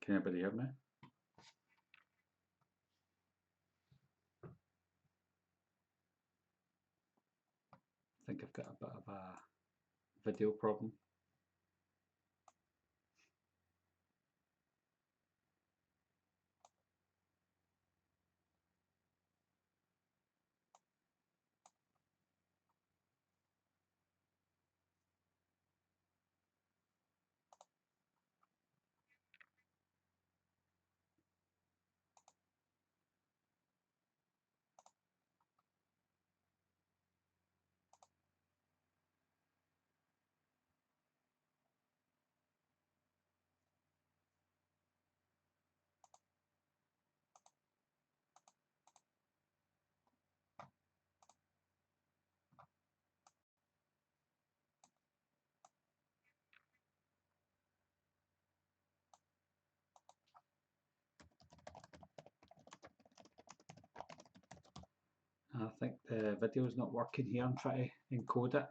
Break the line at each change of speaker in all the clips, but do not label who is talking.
Can anybody hear me? I think I've got a bit of a video problem. I think the video is not working here. I'm trying to encode it.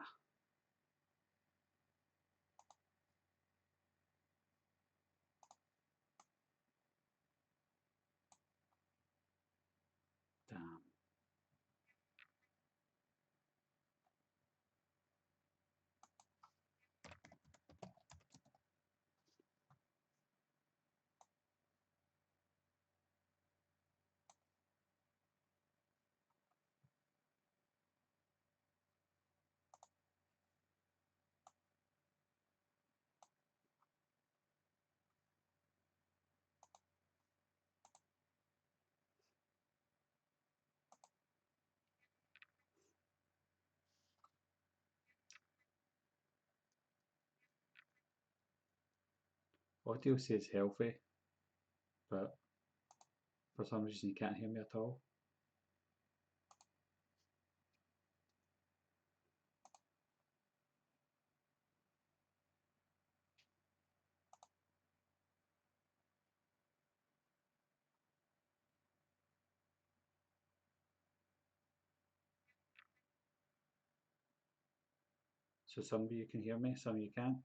Damn. Audio says healthy, but for some reason you can't hear me at all. So some of you can hear me, some of you can't.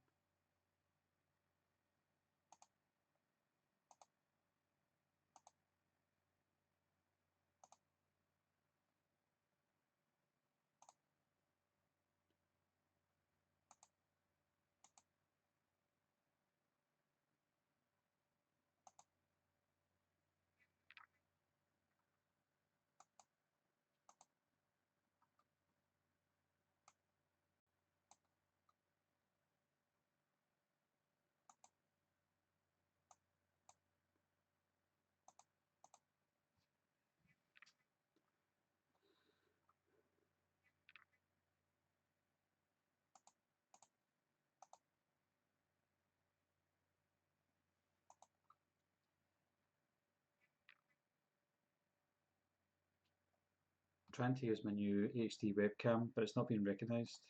I'm trying to use my new HD webcam, but it's not being recognised.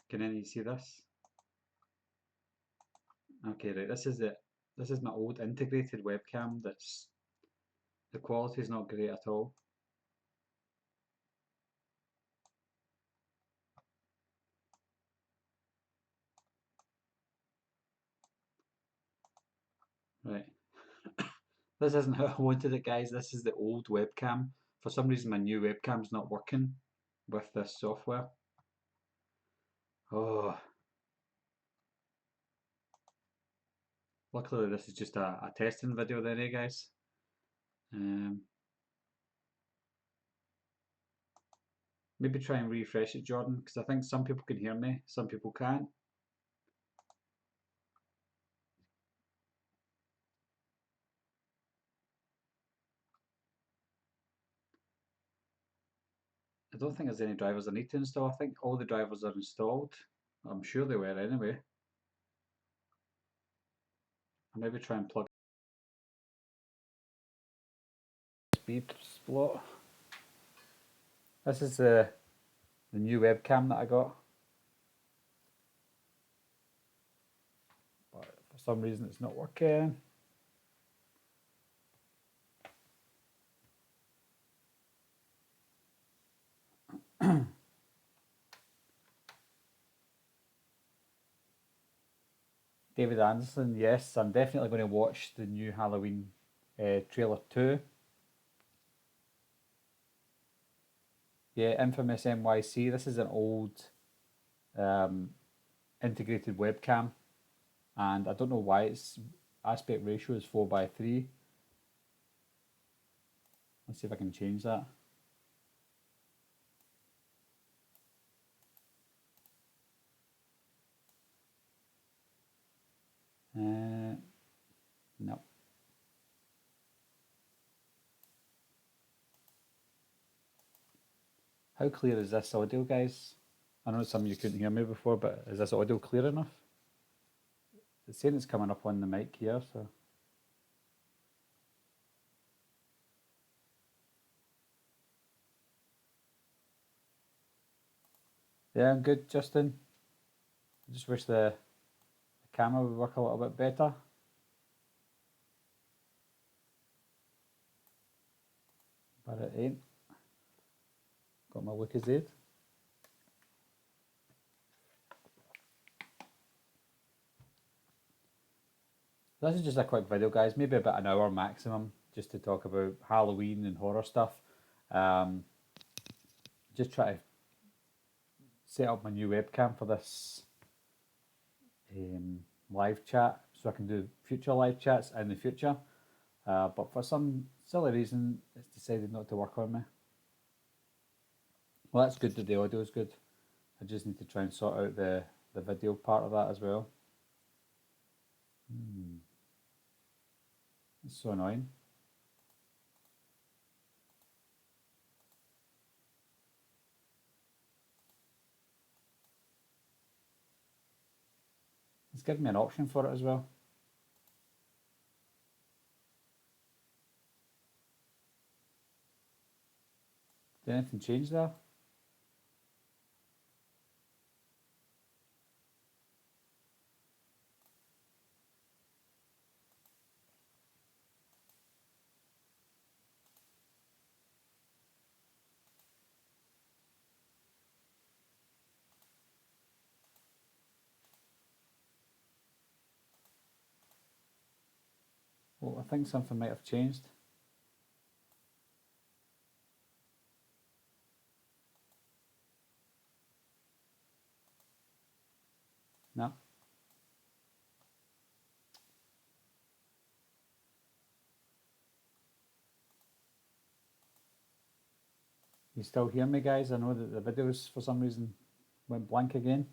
Can any of you see this? Okay, right. This is it. This is my old integrated webcam. The quality is not great at all. Right. This isn't how I wanted it, guys. This is the old webcam. For some reason, my new webcam's not working with this software. Oh. Luckily, this is just a testing video then, eh, guys? Maybe try and refresh it, Jordan, because I think some people can hear me, some people can't. I don't think there's any drivers I need to install. I think all the drivers are installed. I'm sure they were anyway. I'll maybe try and plug speed slot. This is the new webcam that I got. But for some reason it's not working. David Anderson. Yes, I'm definitely going to watch the new Halloween trailer too. Yeah, Infamous NYC. This is an old um, integrated webcam, and I don't know why its aspect ratio is 4:3. Let's see if I can change that. No. How clear is this audio, guys? I know some of you couldn't hear me before, but is this audio clear enough? It's saying it's coming up on the mic here, so. Yeah, I'm good, Justin. I just wish the camera would work a little bit better. But it ain't. Got my Lucozade. This is just a quick video, guys, maybe about an hour maximum, just to talk about Halloween and horror stuff. Just try to set up my new webcam for this live chat, so I can do future live chats in the future. But for some silly reason, it's decided not to work on me. Well, that's good that the audio is good. I just need to try and sort out the video part of that as well. It's so annoying. It's giving me an option for it as well. Did anything change there? Well, I think something might have changed. No. You still hear me, guys? I know that the videos for some reason went blank again.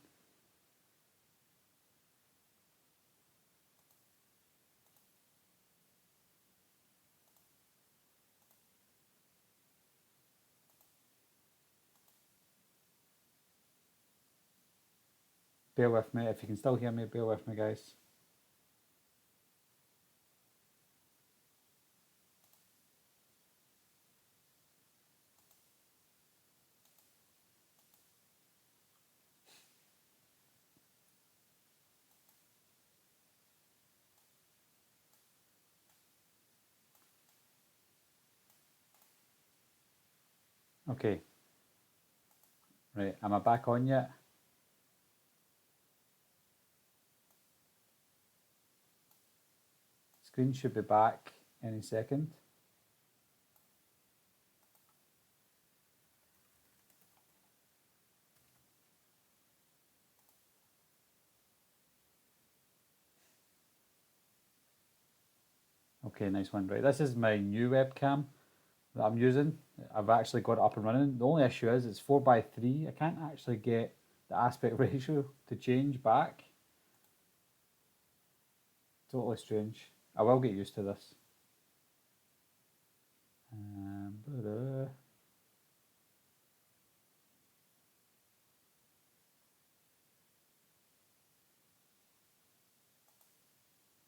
Bear with me. If you can still hear me, bear with me, guys. Okay. Right, am I back on yet? Screen should be back any second. Okay, nice one. Right, this is my new webcam that I'm using. I've actually got it up and running. The only issue is it's 4:3. I can't actually get the aspect ratio to change back. Totally strange. I will get used to this.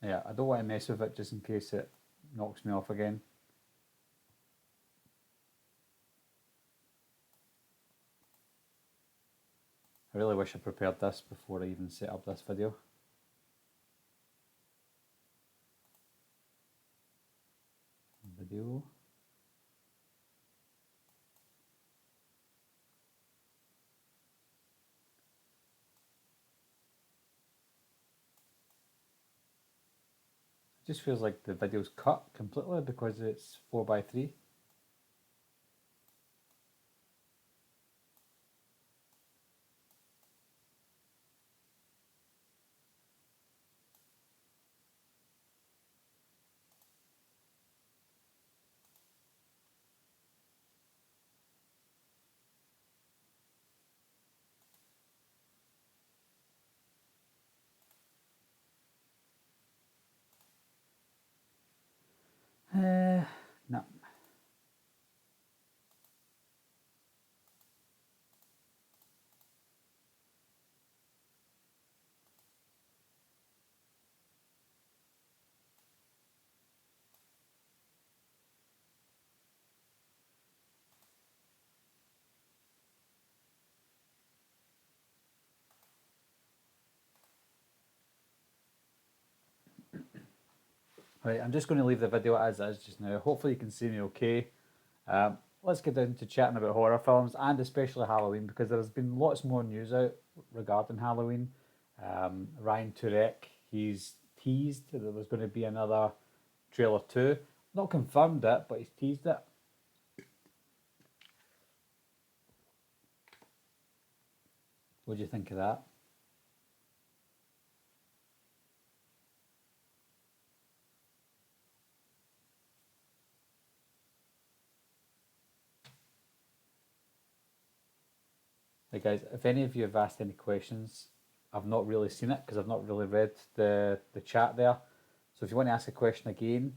Yeah, I don't want to mess with it just in case it knocks me off again. I really wish I prepared this before I even set up this video. Video. Just feels like the video's cut completely because it's 4:3. No. Right, I'm just going to leave the video as is just now. Hopefully you can see me okay. Let's get down to chatting about horror films and especially Halloween because there's been lots more news out regarding Halloween. Ryan Turek, he's teased that there was going to be another trailer too. Not confirmed it, but he's teased it. What do you think of that? Hey guys, if any of you have asked any questions, I've not really seen it because I've not really read the chat there. So if you want to ask a question again,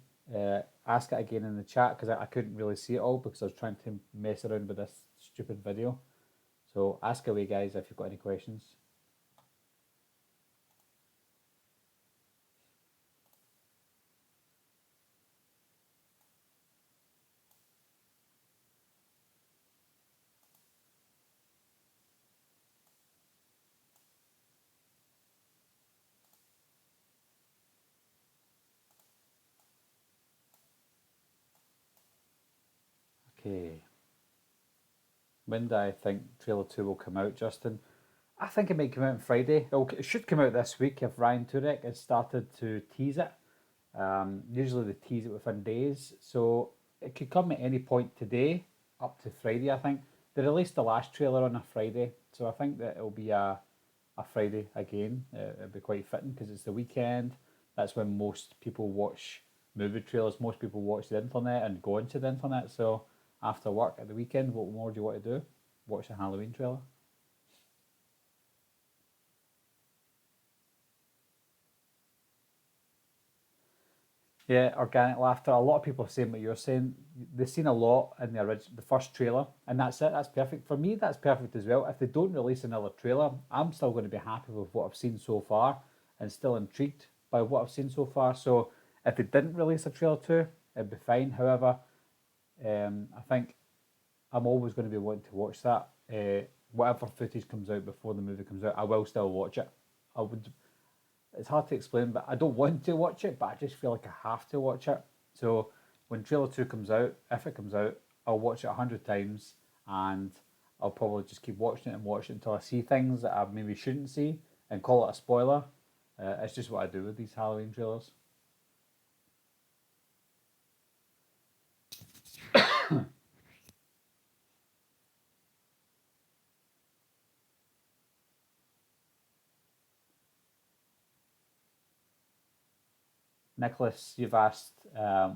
ask it again in the chat because I couldn't really see it all because I was trying to mess around with this stupid video. So ask away, guys, if you've got any questions. Okay. When do I think trailer 2 will come out, Justin? I think it might come out on Friday. It should come out this week if Ryan Turek has started to tease it. Usually they tease it within days, so it could come at any point today, up to Friday. I think they released the last trailer on a Friday, so I think that it'll be a Friday again. It'll be quite fitting because it's the weekend. That's when most people watch movie trailers. Most people watch the internet and go into the internet. So after work at the weekend, what more do you want to do? Watch a Halloween trailer. Yeah, organic laughter. A lot of people are saying what you're saying. They've seen a lot in the first trailer, and that's it. That's perfect for me. That's perfect as well. If they don't release another trailer, I'm still going to be happy with what I've seen so far, and still intrigued by what I've seen so far. So, if they didn't release a trailer too, it'd be fine. However, I think I'm always going to be wanting to watch that. Whatever footage comes out before the movie comes out, I will still watch it. I would It's hard to explain, but I don't want to watch it, but I just feel like I have to watch it. So when trailer 2 comes out, if it comes out, I'll watch it 100 times and I'll probably just keep watching it and watch it until I see things that I maybe shouldn't see and call it a spoiler. It's just what I do with these Halloween trailers. Nicholas, you've asked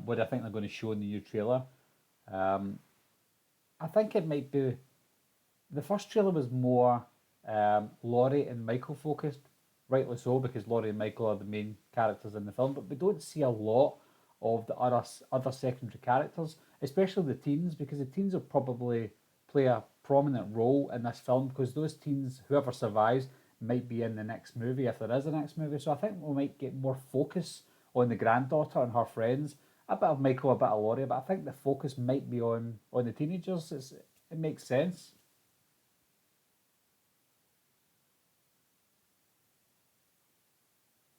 what I think they're going to show in the new trailer. Um, I think it might be the first trailer was more Laurie and Michael focused, rightly so, because Laurie and Michael are the main characters in the film. But we don't see a lot of the other secondary characters, especially the teens, because the teens will probably play a prominent role in this film because those teens, whoever survives, might be in the next movie if there is a next movie. So I think we might get more focus on the granddaughter and her friends. A bit of Michael, a bit of Laurie, but I think the focus might be on the teenagers. It makes sense.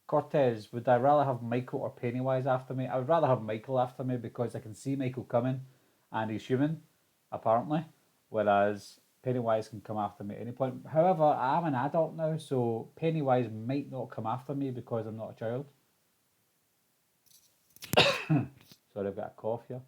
Cortez, would I rather have Michael or Pennywise after me? I would rather have Michael after me because I can see Michael coming and he's human, apparently, whereas Pennywise can come after me at any point. However, I am an adult now, so Pennywise might not come after me because I'm not a child. Sorry, I've got a cough here.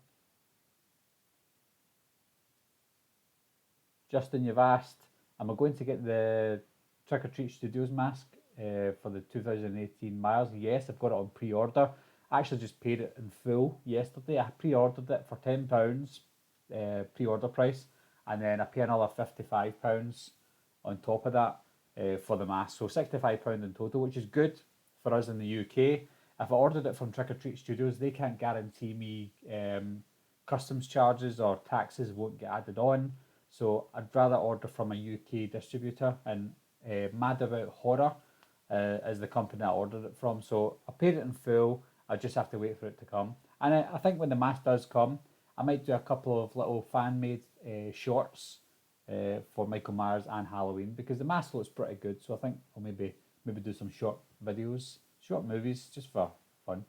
Justin, you've asked, am I going to get the Trick or Treat Studios mask for the 2018 Myers? Yes, I've got it on pre order. I actually just paid it in full yesterday. I pre ordered it for £10 pre order price, and then I pay another £55 on top of that for the mask. So £65 in total, which is good for us in the UK. If I ordered it from Trick or Treat Studios, they can't guarantee me customs charges or taxes won't get added on. So I'd rather order from a UK distributor, and Mad About Horror is the company I ordered it from. So I paid it in full. I just have to wait for it to come. And I think when the mask does come, I might do a couple of little fan made shorts for Michael Myers and Halloween because the mask looks pretty good. So I think I'll maybe do some short videos, short movies just for fun.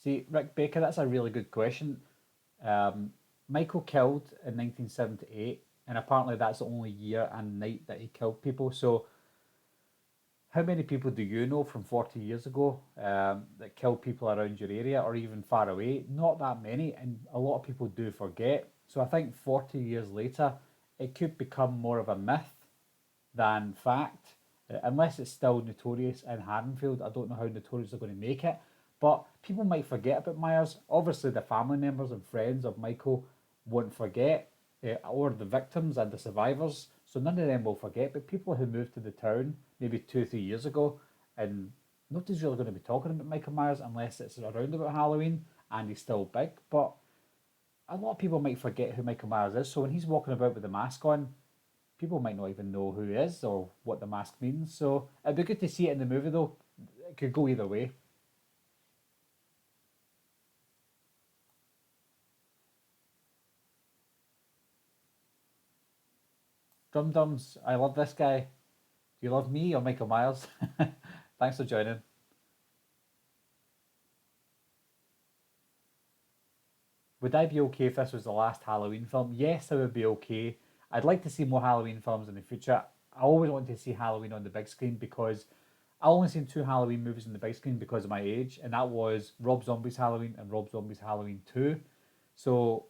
See, Rick Baker, that's a really good question. Um, Michael killed in 1978, and apparently that's the only year and night that he killed people. So, how many people do you know from 40 years ago that killed people around your area or even far away? Not that many, and a lot of people do forget. So, I think 40 years later, it could become more of a myth than fact, unless it's still notorious in Haddonfield. I don't know how notorious they're going to make it, but people might forget about Myers. Obviously, the family members and friends of Michael won't forget, or the victims and the survivors. So none of them will forget. But people who moved to the town maybe 2 or 3 years ago, and nobody's really going to be talking about Michael Myers unless it's around about Halloween and he's still big. But a lot of people might forget who Michael Myers is. So when he's walking about with the mask on, people might not even know who he is or what the mask means. So it'd be good to see it in the movie though. It could go either way. Drum Dums, I love this guy. Do you love me or Michael Myers? Thanks for joining. Would I be okay if this was the last Halloween film? Yes, I would be okay. I'd like to see more Halloween films in the future. I always want to see Halloween on the big screen because I only seen two Halloween movies on the big screen because of my age, and that was Rob Zombie's Halloween and Rob Zombie's Halloween 2. So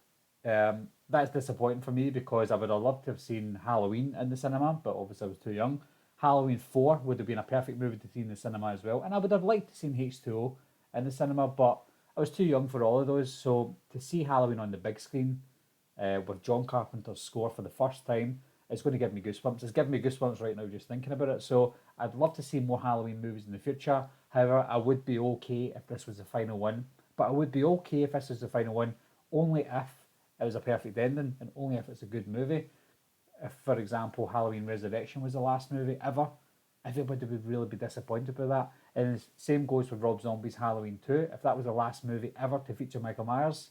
that's disappointing for me because I would have loved to have seen Halloween in the cinema, but obviously I was too young. Halloween 4 would have been a perfect movie to see in the cinema as well, and I would have liked to see H2O in the cinema, but I was too young for all of those. So to see Halloween on the big screen with John Carpenter's score for the first time, it's going to give me goosebumps. It's giving me goosebumps right now just thinking about it. So I'd love to see more Halloween movies in the future. However, I would be okay if this was the final one. But I would be okay if this was the final one only if it was a perfect ending and only if it's a good movie. If, for example, Halloween Resurrection was the last movie ever, everybody would really be disappointed by that. And the same goes with Rob Zombie's Halloween 2. If that was the last movie ever to feature Michael Myers,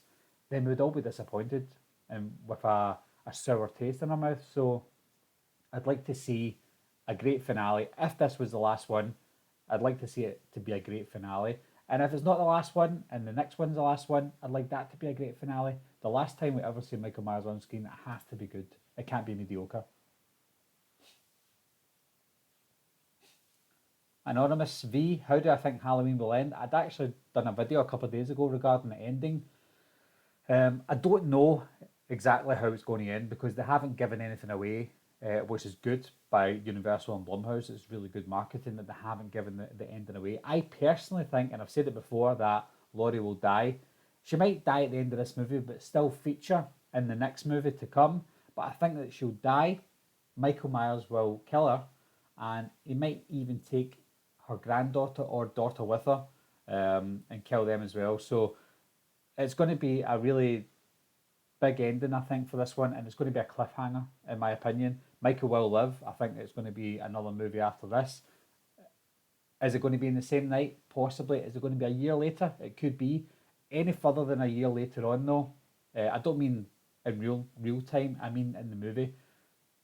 then we would all be disappointed and with a sour taste in our mouth. So I'd like to see a great finale. If this was the last one, I'd like to see it to be a great finale. And if it's not the last one and the next one's the last one, I'd like that to be a great finale. The last time we ever see Michael Myers on screen, it has to be good. It can't be mediocre. Anonymous V, how do I think Halloween will end? I'd actually done a video a couple of days ago regarding the ending. I don't know exactly how it's going to end because they haven't given anything away, which is good by Universal and Blumhouse. It's really good marketing that they haven't given the ending away. I personally think, and I've said it before, that Laurie will die. She might die at the end of this movie, but still feature in the next movie to come. But I think that she'll die. Michael Myers will kill her, and he might even take her granddaughter or daughter with her and kill them as well. So it's going to be a really big ending, I think, for this one, and it's going to be a cliffhanger, in my opinion. Michael will live. I think it's going to be another movie after this. Is it going to be in the same night? Possibly. Is it going to be a year later? It could be. Any further than a year later on, though, I don't mean in real time. I mean in the movie.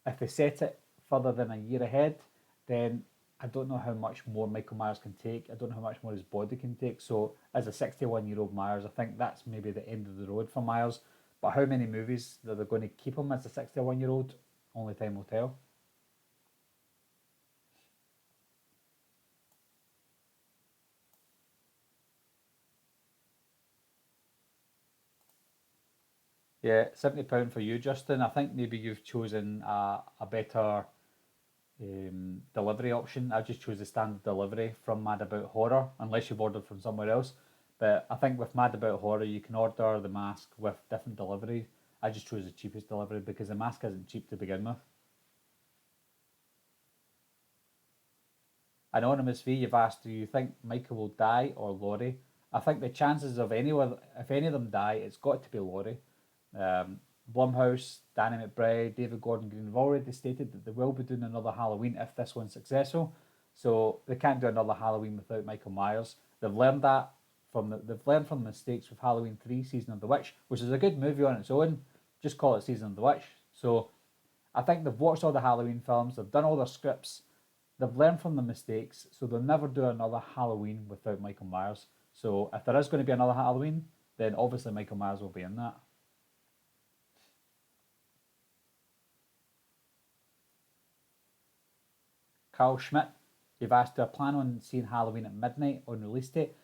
If they set it further than a year ahead, then I don't know how much more Michael Myers can take. I don't know how much more his body can take. So, as a 61-year-old Myers, I think that's maybe the end of the road for Myers. But how many movies that they're going to keep him as a 61-year-old, only time will tell. Yeah, £70 for you, Justin. I think maybe you've chosen a better delivery option. I just chose the standard delivery from Mad About Horror, unless you've ordered from somewhere else. But I think with Mad About Horror, you can order the mask with different delivery. I just chose the cheapest delivery because the mask isn't cheap to begin with. Anonymous V, you've asked, do you think Michael will die or Laurie? I think the chances of anyone, if any of them die, it's got to be Laurie. Um, Blumhouse, Danny McBride, David Gordon Green have already stated that they will be doing another Halloween if this one's successful. So they can't do another Halloween without Michael Myers. They've learned from the mistakes with Halloween 3 Season of the Witch, which is a good movie on its own. Just call it Season of the Witch. So I think they've watched all the Halloween films, they've done all their scripts, they've learned from the mistakes, so they'll never do another Halloween without Michael Myers. So if there is going to be another Halloween, then obviously Michael Myers will be in that. Carl Schmidt, you've asked, do I plan on seeing Halloween at midnight on release date?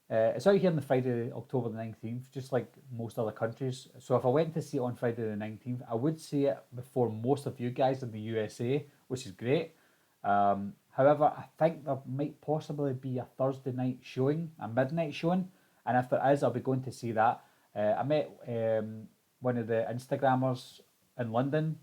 It's out here on the Friday, October the 19th, just like most other countries. So if I went to see it on Friday the 19th, I would see it before most of you guys in the USA, which is great. However, I think there might possibly be a Thursday night showing, a midnight showing, and if there is, I'll be going to see that. I met one of the Instagrammers in London,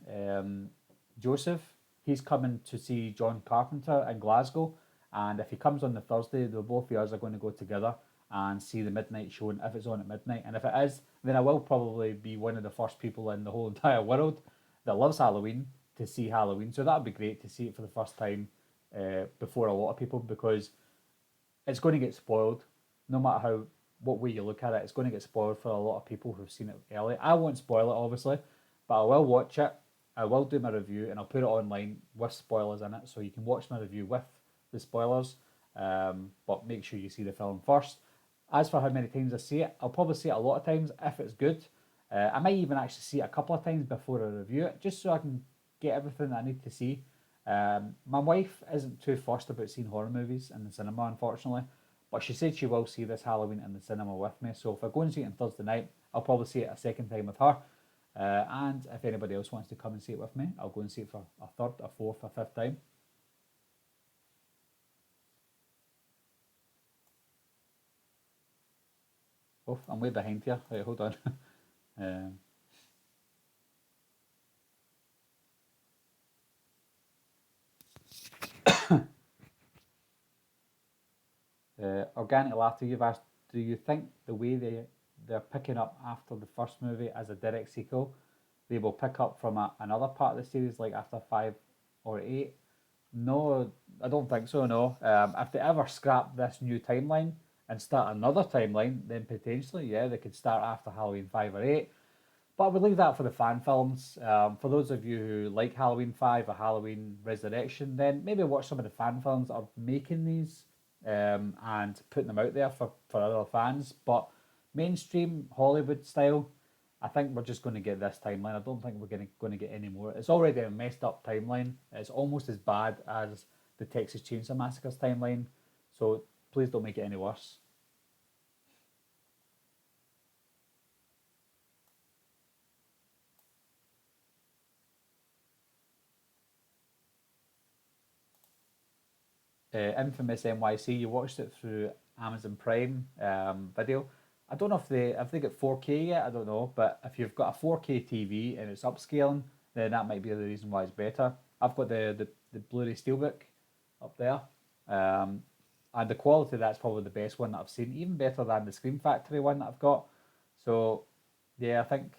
Joseph. He's coming to see John Carpenter in Glasgow, and if he comes on the Thursday, the both of us are going to go together and see the midnight showing if it's on at midnight. And if it is, then I will probably be one of the first people in the whole entire world that loves Halloween to see Halloween. So that would be great to see it for the first time before a lot of people because it's going to get spoiled no matter how what way you look at it. It's going to get spoiled for a lot of people who've seen it early. I won't spoil it obviously, but I will watch it. I will do my review and I'll put it online with spoilers in it, so you can watch my review with the spoilers. But make sure you see the film first. As for how many times I see it, I'll probably see it a lot of times if it's good. I might even actually see it a couple of times before I review it, just so I can get everything that I need to see. My wife isn't too fussed about seeing horror movies in the cinema, unfortunately, but she said she will see this Halloween in the cinema with me. So if I go and see it on Thursday night, I'll probably see it a second time with her. And if anybody else wants to come and see it with me, I'll go and see it for a third, a fourth, a fifth time. Oh, I'm way behind here. Right, hold on. um, Organic Laughter, you've asked, do you think the way they're picking up after the first movie as a direct sequel, they will pick up from another part of the series, like after 5 or 8? No, I don't think so. No. If they ever scrap this new timeline and start another timeline, then potentially, yeah, they could start after Halloween 5 or 8. But I would leave that for the fan films. For those of you who like Halloween 5 or Halloween Resurrection, then maybe watch some of the fan films that are making these and putting them out there for other fans. But mainstream Hollywood style, I think we're just going to get this timeline. I don't think we're going to get any more. It's already a messed up timeline. It's almost as bad as the Texas Chainsaw Massacre's timeline. So please don't make it any worse. Infamous NYC. You watched it through Amazon Prime Video. I don't know if they get 4K yet. I don't know, but if you've got a 4K TV and it's upscaling, then that might be the reason why it's better. I've got the Blu-ray Steelbook up there, um, and the quality of that's probably the best one that I've seen, even better than the Scream Factory one that I've got. So yeah, I think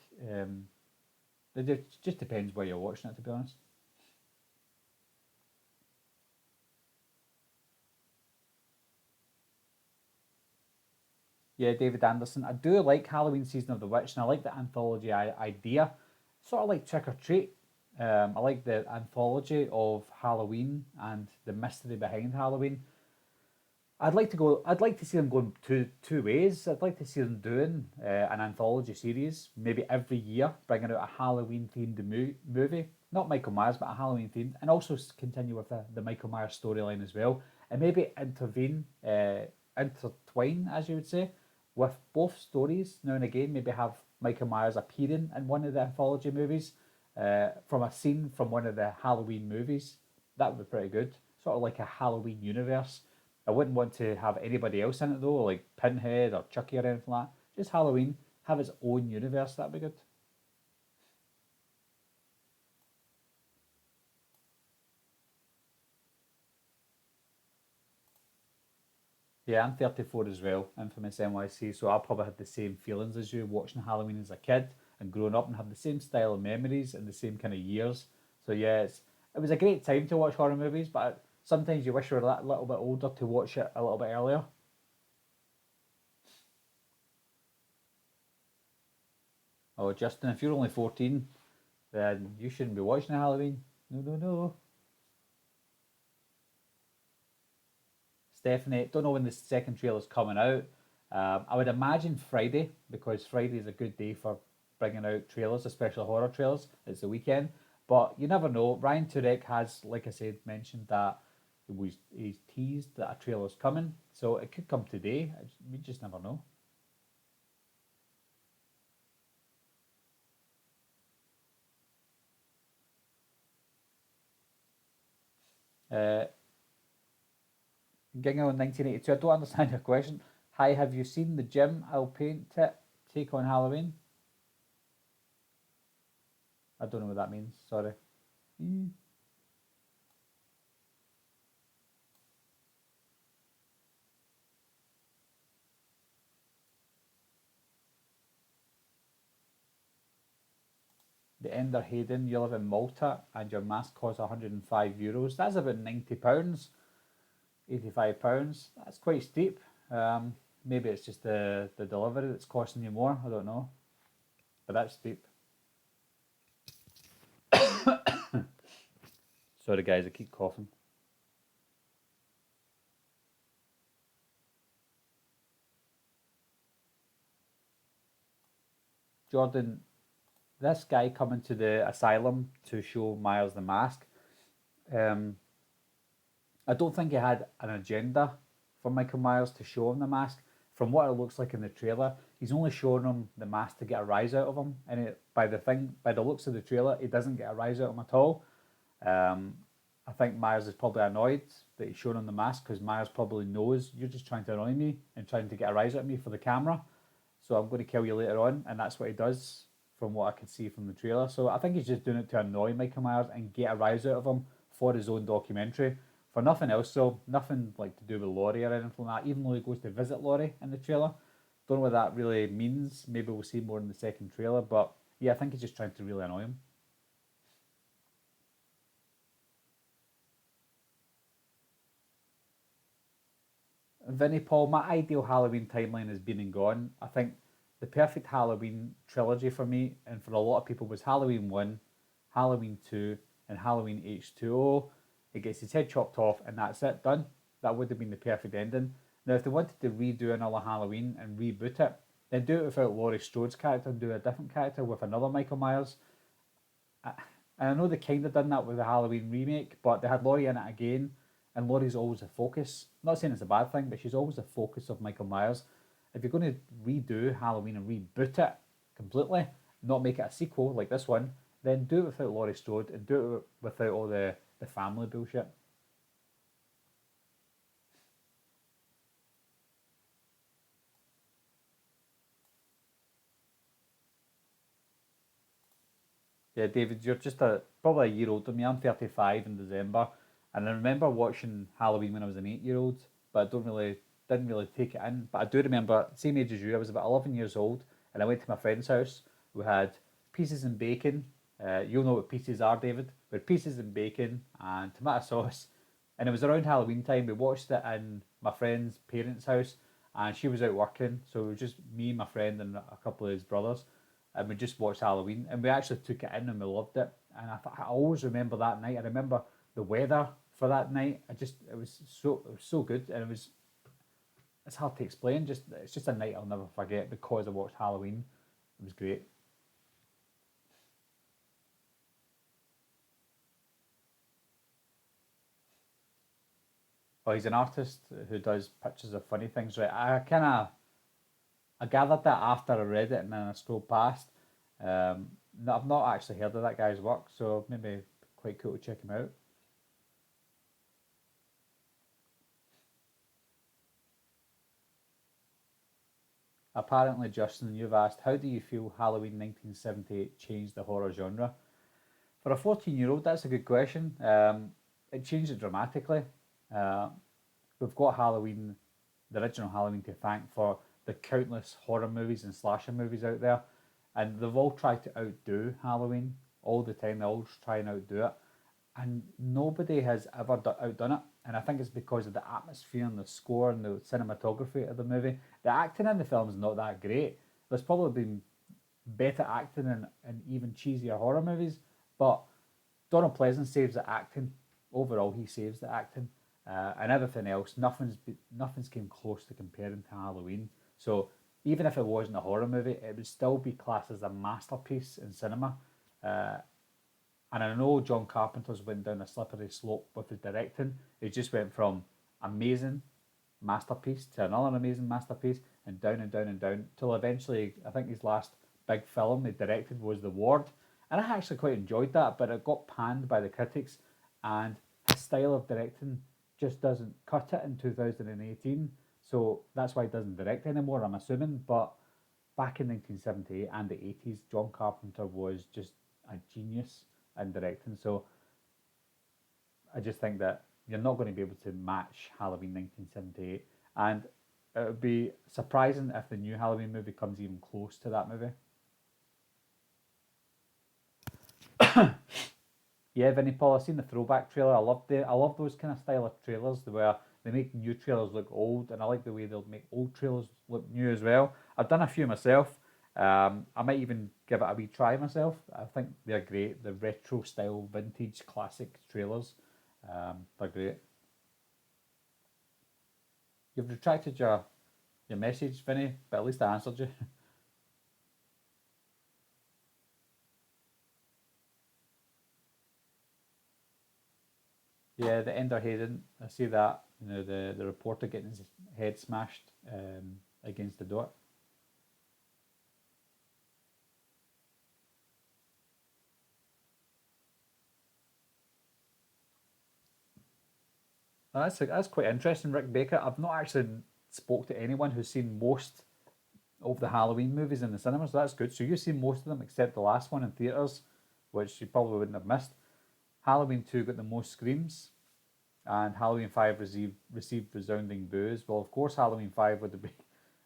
it just depends where you're watching it, to be honest. Yeah, David Anderson. I do like Halloween Season of the Witch, and I like the anthology idea. Sort of like Trick or Treat. I like the anthology of Halloween and the mystery behind Halloween. I'd like to go. I'd like to see them going two ways. I'd like to see them doing an anthology series, maybe every year, bringing out a Halloween themed movie. Not Michael Myers, but a Halloween themed, and also continue with the Michael Myers storyline as well, and maybe intertwine, as you would say, with both stories now and again. Maybe have Michael Myers appearing in one of the anthology movies, from a scene from one of the Halloween movies. That would be pretty good. Sort of like a Halloween universe. I wouldn't want to have anybody else in it though, like Pinhead or Chucky or anything like that. Just Halloween, have its own universe. That'd be good. Yeah, I'm 34 as well, infamous NYC, so I probably had the same feelings as you watching Halloween as a kid and growing up and have the same style of memories and the same kind of years. So yeah, it was a great time to watch horror movies, but sometimes you wish you were a little bit older to watch it a little bit earlier. Oh, Justin, if you're only 14, then you shouldn't be watching Halloween. No, no, no. Stephanie, don't know when the second trailer's coming out. I would imagine Friday because Friday is a good day for bringing out trailers, especially horror trailers. It's the weekend, but you never know. Ryan Turek has, like I said, mentioned that he's teased that a trailer's coming, so it could come today. We just never know. Uh, Gingo in 1982. I don't understand your question. Hi, have you seen the gym? I'll paint it. Take on Halloween. I don't know what that means. Sorry. Mm. The Ender Hayden, you live in Malta and your mask costs €105. That's about £90, £85. That's quite steep. Maybe it's just the delivery that's costing you more. I don't know. But that's steep. Sorry, guys, I keep coughing. Jordan, this guy coming to the asylum to show Myers the mask, um, I don't think he had an agenda for Michael Myers to show him the mask. From what it looks like in the trailer, he's only showing him the mask to get a rise out of him. And by the looks of the trailer, he doesn't get a rise out of him at all. Um, I think Myers is probably annoyed that he's showing him the mask because Myers probably knows you're just trying to annoy me and trying to get a rise out of me for the camera. So I'm going to kill you later on, and that's what he does from what I could see from the trailer. So I think he's just doing it to annoy Michael Myers and get a rise out of him for his own documentary. For nothing else, so nothing like to do with Laurie or anything like that. Even though he goes to visit Laurie in the trailer, don't know what that really means. Maybe we'll see more in the second trailer, but yeah, I think he's just trying to really annoy him. Vinnie Paul, my ideal Halloween timeline has been and gone. I think the perfect Halloween trilogy for me and for a lot of people was Halloween 1, Halloween 2, and Halloween H2O. It gets his head chopped off and that's it, done. That would have been the perfect ending. Now, if they wanted to redo another Halloween and reboot it, then do it without Laurie Strode's character and do a different character with another Michael Myers. And I know they kind of done that with the Halloween remake, but they had Laurie in it again, and Laurie's always the focus. I'm not saying it's a bad thing, but she's always the focus of Michael Myers. If you're going to redo Halloween and reboot it completely, not make it a sequel like this one, then do it without Laurie Strode and do it without all the family bullshit. Yeah, David, you're just probably a year older than me. I'm 35 in December, and I remember watching Halloween when I was an 8 year old, but I don't really didn't really take it in. But I do remember same age as you. I was about 11 years old, and I went to my friend's house. We had pieces and bacon. You'll know what pieces are, David. We had pieces and bacon and tomato sauce, and it was around Halloween time. We watched it in my friend's parents' house, and she was out working, so it was just me, my friend, and a couple of his brothers, and we just watched Halloween, and we actually took it in and we loved it. And I always remember that night. I remember the weather for that night. It was so good, and it's hard to explain. Just it's just a night I'll never forget because I watched Halloween. It was great. Oh, he's an artist who does pictures of funny things, right? I kind of I gathered that after I read it and then I scrolled past. No, I've not actually heard of that guy's work, so maybe quite cool to check him out. Apparently, Justin, you've asked, how do you feel Halloween 1978 changed the horror genre? For a 14-year-old, that's a good question. It changed it dramatically. Uh, we've got Halloween, the original Halloween, to thank for the countless horror movies and slasher movies out there, and they've all tried to outdo Halloween all the time. They all try and outdo it, and nobody has ever outdone it. And I think it's because of the atmosphere and the score and the cinematography of the movie. The acting in the film is not that great. There's probably been better acting in even cheesier horror movies, but Donald Pleasance saves the acting. Overall, he saves the acting, and everything else. Nothing's came close to comparing to Halloween. So even if it wasn't a horror movie, it would still be classed as a masterpiece in cinema. Uh, and I know John Carpenter's went down a slippery slope with his directing. He just went from amazing masterpiece to another amazing masterpiece and down and down and down till eventually I think his last big film he directed was The Ward. And I actually quite enjoyed that, but it got panned by the critics and his style of directing just doesn't cut it in 2018. So that's why he doesn't direct anymore, I'm assuming. But back in 1978 and the 80s, John Carpenter was just a genius in directing. So I just think that you're not going to be able to match Halloween 1978. And it would be surprising if the new Halloween movie comes even close to that movie. Yeah, Vinnie Paul, I've seen the throwback trailer. I love those kind of style of trailers where they make new trailers look old, and I like the way they'll make old trailers look new as well. I've done a few myself. I might even give it a wee try myself. I think they're great. The retro style, vintage, classic trailers. They're great. You've retracted your message, Vinny, but at least I answered you. Yeah, the Ender Hayden. I see that. You know, the reporter getting his head smashed against the door. That's quite interesting, Rick Baker. I've not actually spoke to anyone who's seen most of the Halloween movies in the cinemas. So that's good. So you've seen most of them except the last one in theaters, which you probably wouldn't have missed. Halloween 2 got the most screams, and Halloween 5 received resounding boos. Well, of course, Halloween 5 would have been.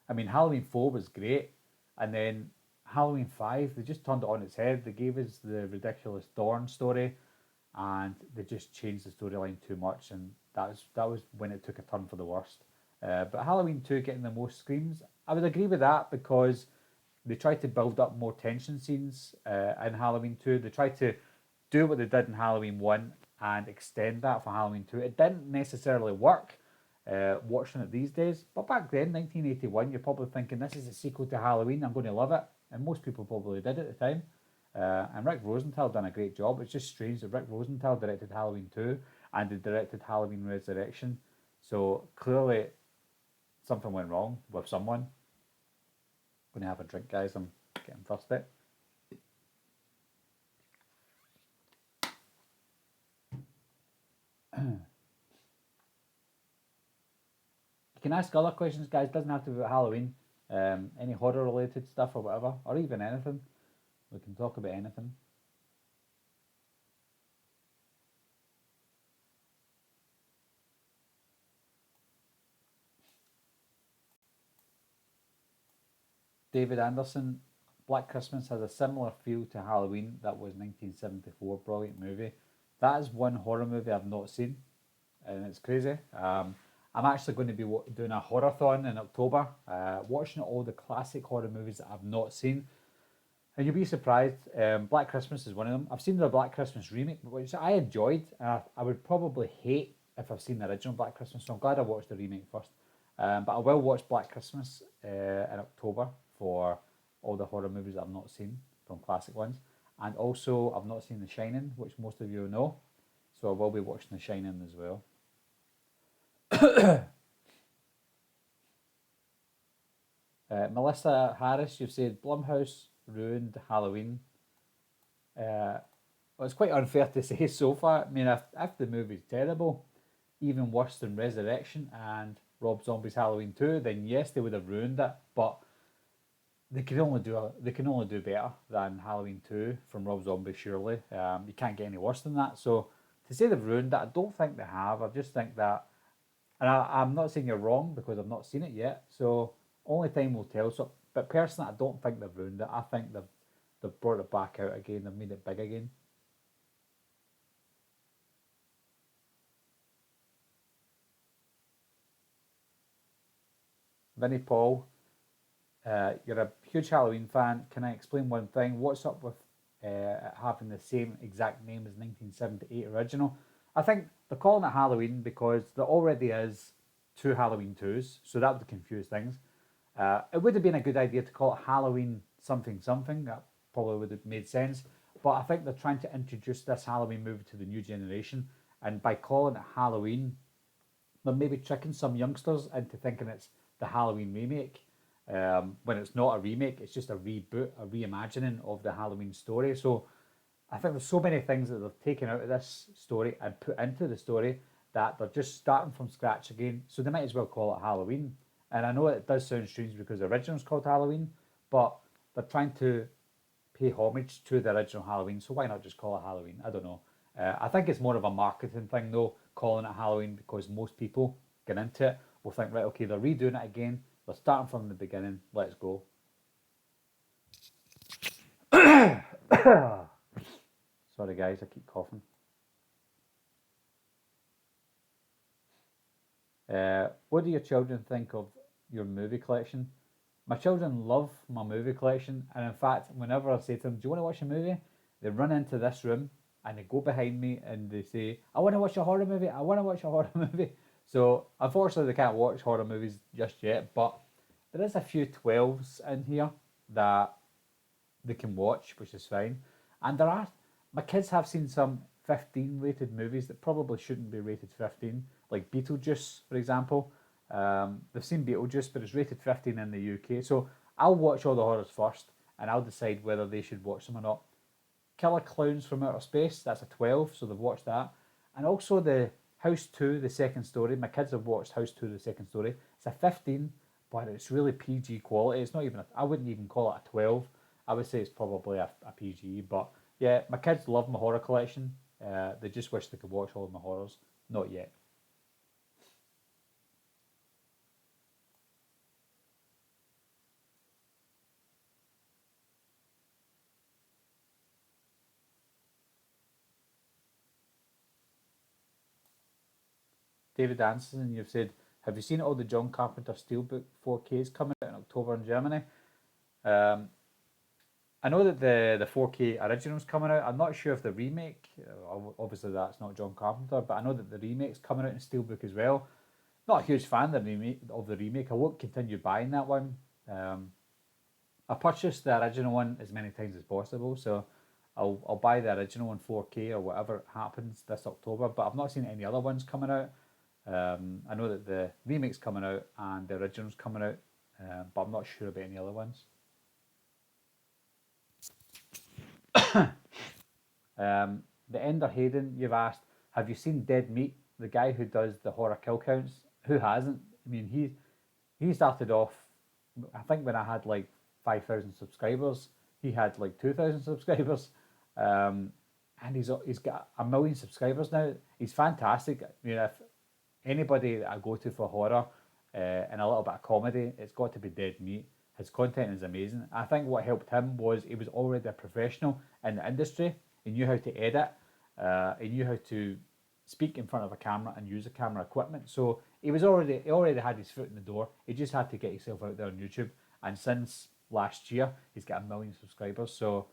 I mean, Halloween 4 was great, and then Halloween 5, they just turned it on its head. They gave us the ridiculous Dawn story, and they just changed the storyline too much, and that was when it took a turn for the worst. But Halloween 2 getting the most screams, I would agree with that because they tried to build up more tension scenes in Halloween 2. They tried to do what they did in Halloween 1 and extend that for Halloween 2. It didn't necessarily work watching it these days, but back then, 1981, you're probably thinking this is a sequel to Halloween, I'm going to love it. And most people probably did at the time. And Rick Rosenthal done a great job. It's just strange that Rick Rosenthal directed Halloween 2 and he directed Halloween Resurrection. So clearly something went wrong with someone. I'm going to have a drink, guys. I'm getting thirsty. You can ask other questions, guys. Doesn't have to be about Halloween. Any horror related stuff or whatever, or even anything. We can talk about anything. David Anderson, Black Christmas has a similar feel to Halloween. That was 1974, brilliant movie. That is one horror movie I've not seen, and it's crazy. I'm actually going to be doing a horror-thon in October, watching all the classic horror movies that I've not seen. And you'll be surprised. Black Christmas is one of them. I've seen the Black Christmas remake, which I enjoyed. I would probably hate if I've seen the original Black Christmas, so I'm glad I watched the remake first. But I will watch Black Christmas in October for all the horror movies that I've not seen from classic ones. And also, I've not seen The Shining, which most of you know. So I will be watching The Shining as well. Melissa Harris, you've said Blumhouse ruined Halloween. Well, it's quite unfair to say so far. I mean, if the movie's terrible, even worse than Resurrection and Rob Zombie's Halloween 2, then yes, they would have ruined it. But they can only do better than Halloween 2 from Rob Zombie. Surely, you can't get any worse than that. So to say they've ruined it, I don't think they have. I just think that, and I'm not saying you're wrong because I've not seen it yet. So only time will tell. So, but personally, I don't think they've ruined it. I think they've brought it back out again. They've made it big again. Vinnie Paul, you're a huge Halloween fan. Can I explain one thing? What's up with having the same exact name as 1978 original? I think they're calling it Halloween because there already is two Halloween 2s, so that would confuse things. It would have been a good idea to call it Halloween something something. That probably would have made sense. But I think they're trying to introduce this Halloween movie to the new generation. And by calling it Halloween, they're maybe tricking some youngsters into thinking it's the Halloween remake, when it's not a remake, it's just a reboot, a reimagining of the Halloween story. So I think there's so many things that they've taken out of this story and put into the story that they're just starting from scratch again. So they might as well call it Halloween. And I know it does sound strange because the original's called Halloween, but they're trying to pay homage to the original Halloween. So why not just call it Halloween? I don't know. I think it's more of a marketing thing though, calling it Halloween because most people get into it will think, right, okay, they're redoing it again. They're starting from the beginning. Let's go. Sorry, guys, I keep coughing. What do your children think of your movie collection? My children love my movie collection, and in fact, whenever I say to them, "Do you want to watch a movie?" they run into this room and they go behind me and they say, "I want to watch a horror movie. I want to watch a horror movie." So unfortunately, they can't watch horror movies just yet, but there is a few 12s in here that they can watch, which is fine. And there are my kids have seen some 15 rated movies that probably shouldn't be rated 15, like Beetlejuice, for example. They've seen Beetlejuice, but it's rated 15 in the UK. So I'll watch all the horrors first, and I'll decide whether they should watch them or not. Killer Clowns from Outer Space, that's a 12, so they've watched that. And also the House 2, the second story. My kids have watched House 2, the second story. It's a 15, but it's really PG quality. It's not even, I wouldn't even call it a 12. I would say it's probably a PG, but yeah, my kids love my horror collection. They just wish they could watch all of my horrors. Not yet. David Anderson, you've said, have you seen all the John Carpenter Steelbook 4Ks coming out in October in Germany? Um, I know that the 4K original's coming out. I'm not sure if the remake, obviously that's not John Carpenter, but I know that the remake's coming out in Steelbook as well. Not a huge fan of the remake. I won't continue buying that one. Um, I purchased the original one as many times as possible, so I'll buy the original in 4K or whatever happens this October. But I've not seen any other ones coming out. I know that the remake's coming out and the original's coming out, but I'm not sure about any other ones. The Ender Hayden, you've asked, have you seen Dead Meat? The guy who does the horror kill counts. Who hasn't? I mean, he started off. I think when I had like 5,000 subscribers, he had like 2,000 subscribers, and he's got a million subscribers now. He's fantastic. I mean, if anybody that I go to for horror and a little bit of comedy, it's got to be Dead Meat. His content is amazing. I think what helped him was he was already a professional in the industry. He knew how to edit. He knew how to speak in front of a camera and use the camera equipment. So he already had his foot in the door. He just had to get himself out there on YouTube. And since last year, he's got a million subscribers. So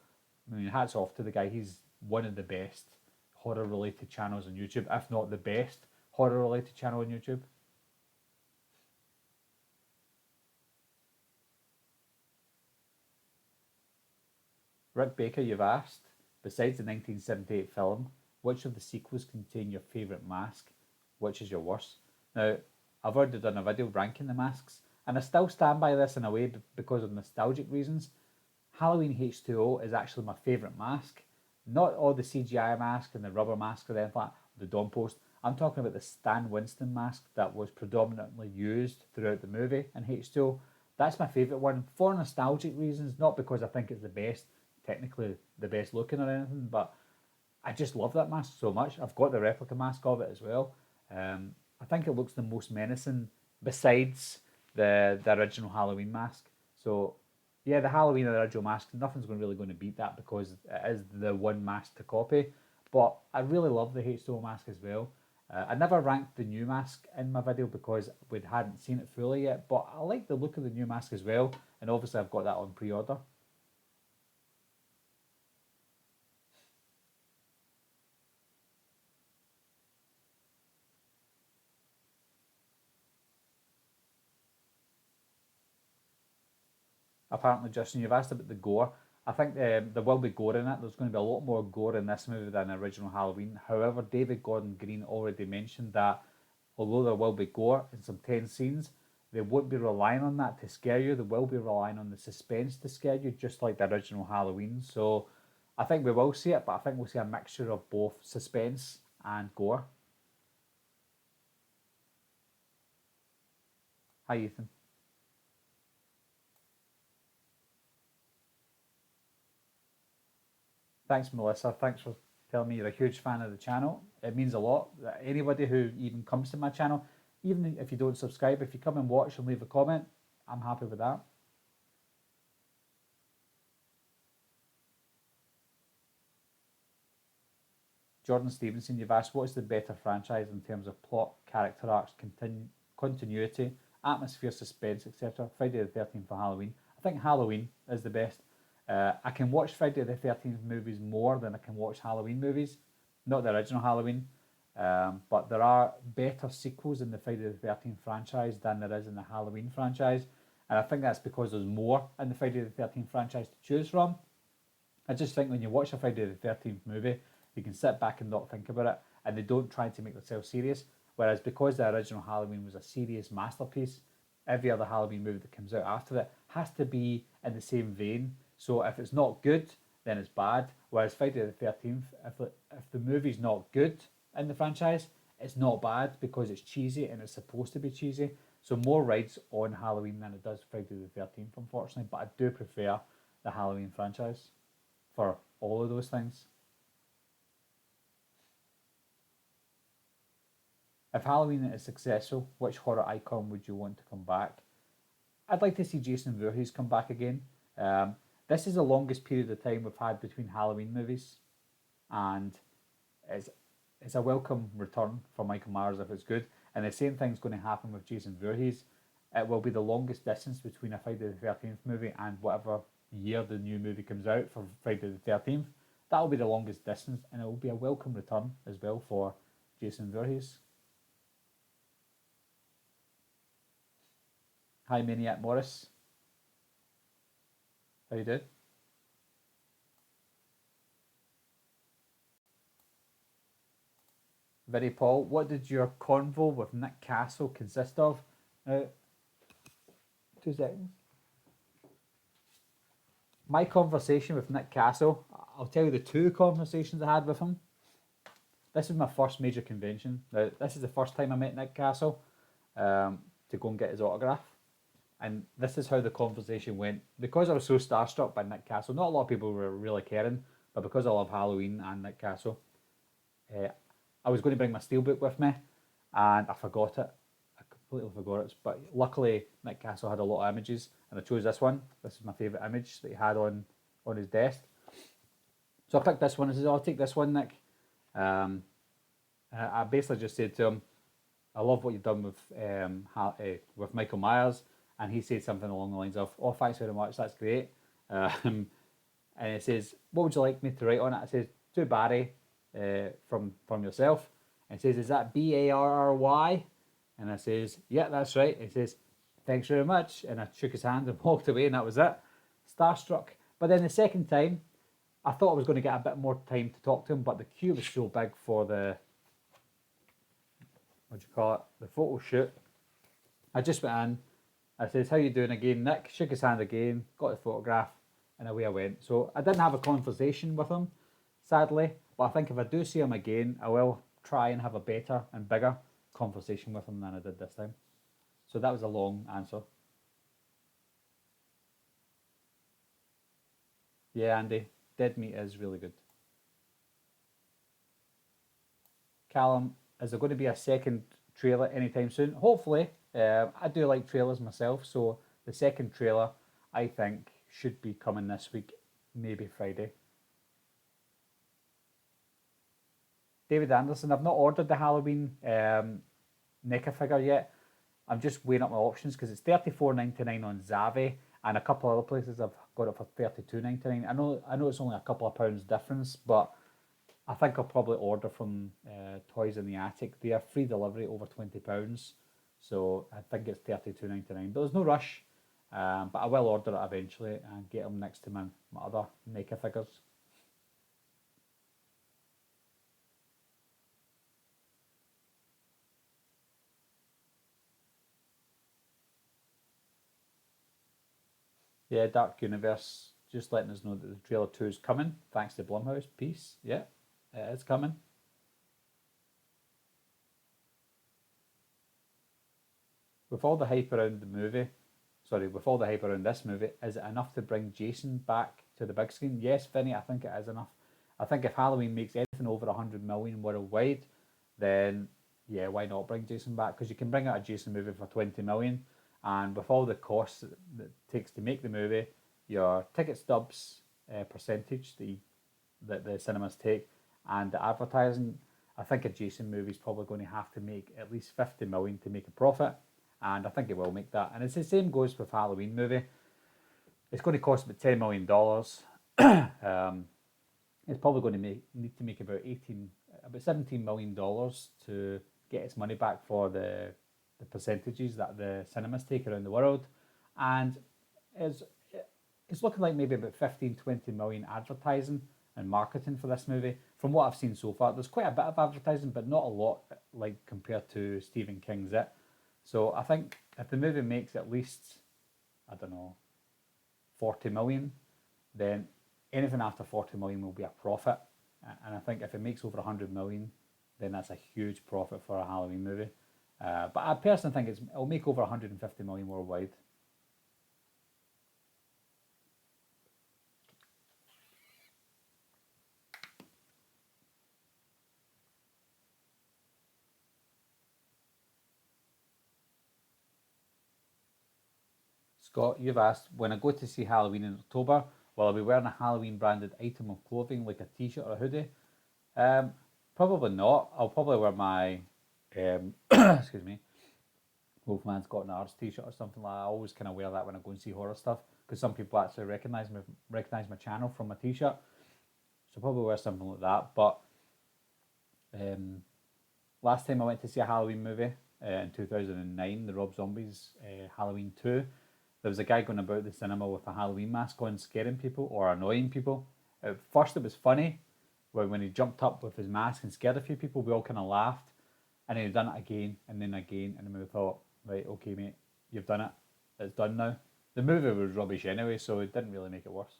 I mean, hats off to the guy. He's one of the best horror related channels on YouTube, if not the best horror related channel on YouTube. Rick Baker, you've asked, besides the 1978 film, which of the sequels contain your favourite mask? Which is your worst? Now, I've already done a video ranking the masks. And I still stand by this in a way because of nostalgic reasons. Halloween H2O is actually my favourite mask. Not all the CGI mask and the rubber mask or anything like the Dawn Post. I'm talking about the Stan Winston mask that was predominantly used throughout the movie in H2O. That's my favourite one for nostalgic reasons, not because I think it's the best, technically the best looking or anything, but I just love that mask so much. I've got the replica mask of it as well. I think it looks the most menacing besides the original Halloween mask. So yeah, the Halloween original mask, nothing's really going to beat that because it is the one mask to copy. But I really love the H2O mask as well. I never ranked the new mask in my video because we hadn't seen it fully yet, but I like the look of the new mask as well, and obviously I've got that on pre-order. Apparently, Justin, you've asked about the gore. I think there will be gore in it. There's going to be a lot more gore in this movie than the original Halloween. However, David Gordon Green already mentioned that although there will be gore in some tense scenes, they won't be relying on that to scare you. They will be relying on the suspense to scare you, just like the original Halloween. So I think we will see it, but I think we'll see a mixture of both suspense and gore. Hi, Ethan. Thanks, Melissa. Thanks for telling me you're a huge fan of the channel. It means a lot. Anybody who even comes to my channel, even if you don't subscribe, if you come and watch and leave a comment, I'm happy with that. Jordan Stevenson, you've asked what is the better franchise in terms of plot, character arcs, continuity, atmosphere, suspense, etc. Friday the 13th for Halloween. I think Halloween is the best. I can watch Friday the 13th movies more than I can watch Halloween movies. Not the original Halloween, but there are better sequels in the Friday the 13th franchise than there is in the Halloween franchise. And I think that's because there's more in the Friday the 13th franchise to choose from. I just think when you watch a Friday the 13th movie, you can sit back and not think about it, and they don't try to make themselves serious. Whereas because the original Halloween was a serious masterpiece, every other Halloween movie that comes out after it has to be in the same vein. So if it's not good, then it's bad. Whereas Friday the 13th, if the movie's not good in the franchise, it's not bad because it's cheesy and it's supposed to be cheesy. So more rides on Halloween than it does Friday the 13th, unfortunately. But I do prefer the Halloween franchise for all of those things. If Halloween is successful, which horror icon would you want to come back? I'd like to see Jason Voorhees come back again. This is the longest period of time we've had between Halloween movies, and it's it's a welcome return for Michael Myers if it's good. And the same thing's going to happen with Jason Voorhees. It will be the longest distance between a Friday the 13th movie and whatever year the new movie comes out for Friday the 13th. That'll be the longest distance, and it will be a welcome return as well for Jason Voorhees. Hi, Maniac Morris. How you doing? Very Paul, what did your convo with Nick Castle consist of? Now, 2 seconds. My conversation with Nick Castle, I'll tell you the two conversations I had with him. This is my first major convention. Now, this is the first time I met Nick Castle to go and get his autograph. And this is how the conversation went. Because I was so starstruck by Nick Castle, not a lot of people were really caring, but because I love Halloween and Nick Castle, uh, I was going to bring my steelbook with me, and I forgot it. I completely forgot it. But luckily, Nick Castle had a lot of images, and I chose this one. This is my favourite image that he had on his desk. So I picked this one. I said, "Oh, I'll take this one, Nick." I basically just said to him, "I love what you've done with Michael Myers," and he said something along the lines of, "Oh, thanks very much. That's great." And he says, "What would you like me to write on it?" I says, "To Barry, from yourself." And he says, "Is that Barry?" And I says, "Yeah, that's right." And he says, "Thanks very much." And I shook his hand and walked away, and that was it. Starstruck. But then the second time, I thought I was going to get a bit more time to talk to him, but the queue was so big for the, what do you call it, the photo shoot. I just went in, I says, "How you doing again, Nick?" Shook his hand again, got the photograph, and away I went. So I didn't have a conversation with him, sadly. But I think if I do see him again, I will try and have a better and bigger conversation with him than I did this time. So that was a long answer. Yeah, Andy, Dead Meat is really good. Callum, is there going to be a second trailer anytime soon? Hopefully. I do like trailers myself, so the second trailer I think should be coming this week, maybe Friday. David Anderson, I've not ordered the Halloween NECA figure yet. I'm just weighing up my options because it's £34.99 on Zavi, and a couple other places I've got it for £32.99. I know it's only a couple of pounds difference, but I think I'll probably order from Toys in the Attic. They are free delivery over £20, so I think it's £32.99. But there's no rush, but I will order it eventually and get them next to my other NECA figures. Yeah, Dark Universe just letting us know that the trailer 2 is coming. Thanks to Blumhouse. Peace. Yeah, it is coming. With all the hype around the movie, sorry, with all the hype around this movie, is it enough to bring Jason back to the big screen? Yes, Vinny, I think it is enough. I think if Halloween makes anything over 100 million worldwide, then yeah, why not bring Jason back? Because you can bring out a Jason movie for 20 million, and with all the costs that it takes to make the movie, your ticket stubs percentage that the cinemas take, and the advertising, I think a Jason movie is probably going to have to make at least 50 million to make a profit, and I think it will make that. And it's the same goes with Halloween movie. It's going to cost about $10 million. um, it's probably going to need to make about $17 million to get its money back for the percentages that the cinemas take around the world, and it's it's looking like maybe about 15, 20 million advertising and marketing for this movie. From what I've seen so far, there's quite a bit of advertising, but not a lot like compared to Stephen King's It. So I think if the movie makes at least, I don't know, 40 million, then anything after 40 million will be a profit. And I think if it makes over 100 million, then that's a huge profit for a Halloween movie. But I personally think it'll make over 150 million worldwide. Scott, you've asked, when I go to see Halloween in October, will I be wearing a Halloween branded item of clothing like a t shirt or a hoodie? Um, Probably not. I'll probably wear my, excuse me, Wolfman's Got an Arse t shirt or something like that. I always kind of wear that when I go and see horror stuff because some people actually recognize my channel from my t shirt. So probably wear something like that. But um, last time I went to see a Halloween movie in 2009, the Rob Zombies Halloween 2, there was a guy going about the cinema with a Halloween mask on, scaring people or annoying people. At first, it was funny when he jumped up with his mask and scared a few people. We all kind of laughed, and then he done it again and then again, and then we thought, right, okay, mate, you've done it. It's done now. The movie was rubbish anyway, so it didn't really make it worse.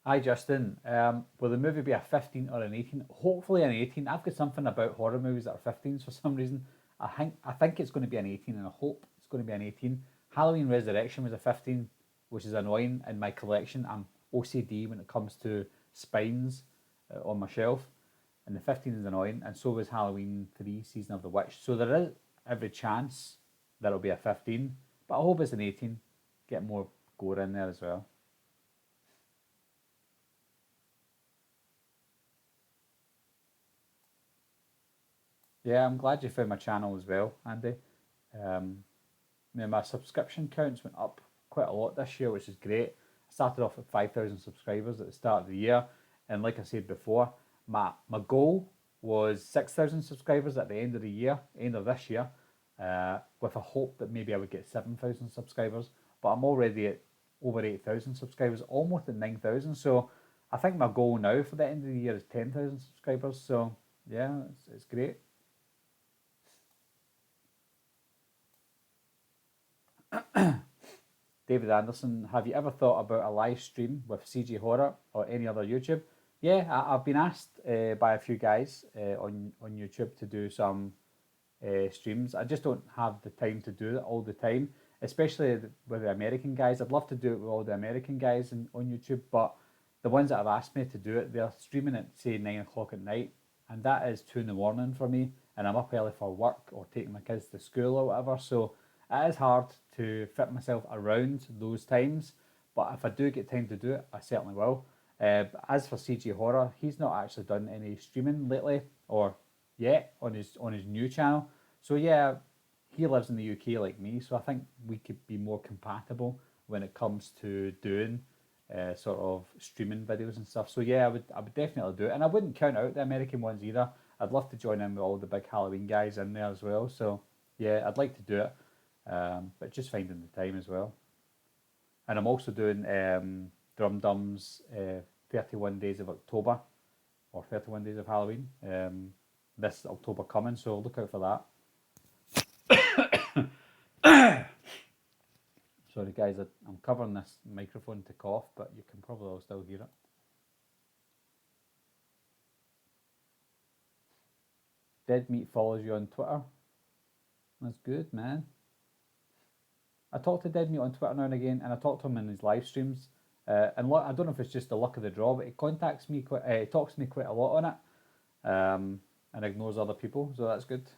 Hi, Justin. Will the movie be a 15 or an 18? Hopefully an 18. I've got something about horror movies that are 15s for some reason. I think it's going to be an 18, and I hope it's going to be an 18. Halloween Resurrection was a 15, which is annoying in my collection. I'm OCD when it comes to spines on my shelf, and the 15 is annoying, and so was Halloween 3 Season of the Witch. So there is every chance that it'll be a 15, but I hope it's an 18. Get more gore in there as well. Yeah, I'm glad you found my channel as well, Andy. Um, my subscription counts went up quite a lot this year, which is great. I started off with 5,000 subscribers at the start of the year, and like I said before, my goal was 6,000 subscribers at the end of the year, end of this year, with a hope that maybe I would get 7,000 subscribers. But I'm already at over 8,000 subscribers, almost at 9,000. So I think my goal now for the end of the year is 10,000 subscribers. So Yeah, it's great. David Anderson, have you ever thought about a live stream with CG Horror or any other YouTube? Yeah, I've been asked by a few guys on YouTube to do some streams. I just don't have the time to do it all the time, especially with the American guys. I'd love to do it with all the American guys on YouTube, but the ones that have asked me to do it, they're streaming at say 9 o'clock at night, and that is 2 in the morning for me, and I'm up early for work or taking my kids to school or whatever. So it is hard to fit myself around those times. But if I do get time to do it, I certainly will. But as for CG Horror, he's not actually done any streaming lately or yet on his new channel. So yeah, he lives in the UK like me, so I think we could be more compatible when it comes to doing sort of streaming videos and stuff. So yeah, I would definitely do it, and I wouldn't count out the American ones either. I'd love to join in with all the big Halloween guys in there as well. So yeah, I'd like to do it, but just finding the time as well. And I'm also doing Drum Dum's 31 Days of October or 31 Days of Halloween this October coming. So look out for that. Sorry, guys, I'm covering this microphone to cough, but you can probably all still hear it. Dead Meat follows you on Twitter. That's good, man. I talk to Dead Meat on Twitter now and again, and I talk to him in his live streams. And I don't know if it's just the luck of the draw, but he contacts me quite, he talks to me quite a lot on it, and ignores other people, so that's good.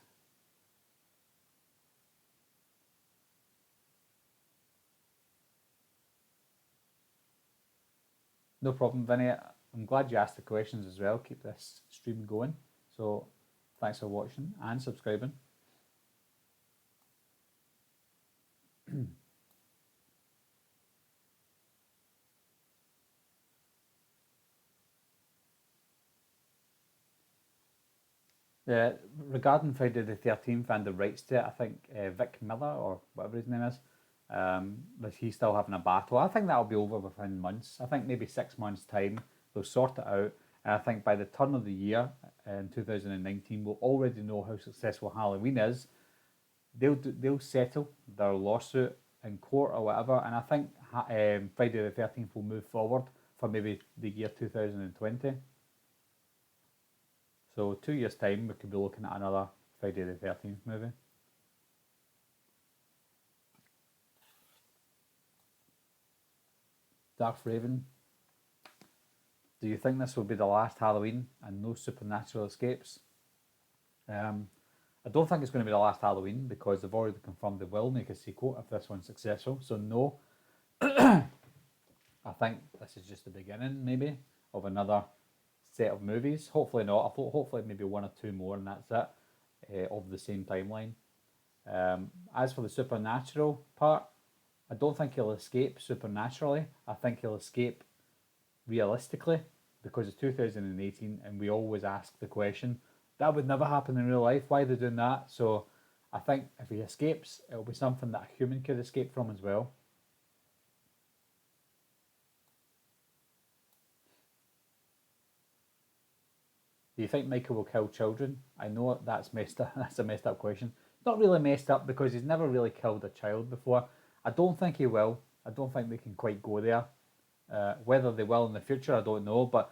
No problem, Vinny. I'm glad you asked the questions as well. Keep this stream going. So thanks for watching and subscribing. Regarding Friday the 13th and the rights to it, I think Vic Miller, or whatever his name is, he's still having a battle. I think that'll be over within months. I think maybe 6 months' time they'll sort it out. And I think by the turn of the year in 2019, we'll already know how successful Halloween is. They'll settle their lawsuit in court or whatever, and I think Friday the 13th will move forward for maybe the year 2020. So 2 years' time, we could be looking at another Friday the 13th movie. Darth Raven, do you think this will be the last Halloween and no supernatural escapes? I don't think it's going to be the last Halloween because they've already confirmed they will make a sequel if this one's successful. So no, I think this is just the beginning maybe of another set of movies. Hopefully not. Hopefully maybe one or two more and that's it of the same timeline. As for the supernatural part, I don't think he'll escape supernaturally. I think he'll escape realistically because it's 2018 and we always ask the question, that would never happen in real life. Why are they doing that? So I think if he escapes, it'll be something that a human could escape from as well. Do you think Michael will kill children? I know that's messed up. That's a messed up question. Not really messed up because he's never really killed a child before. I don't think he will. I don't think they can quite go there. Whether they will in the future, I don't know. But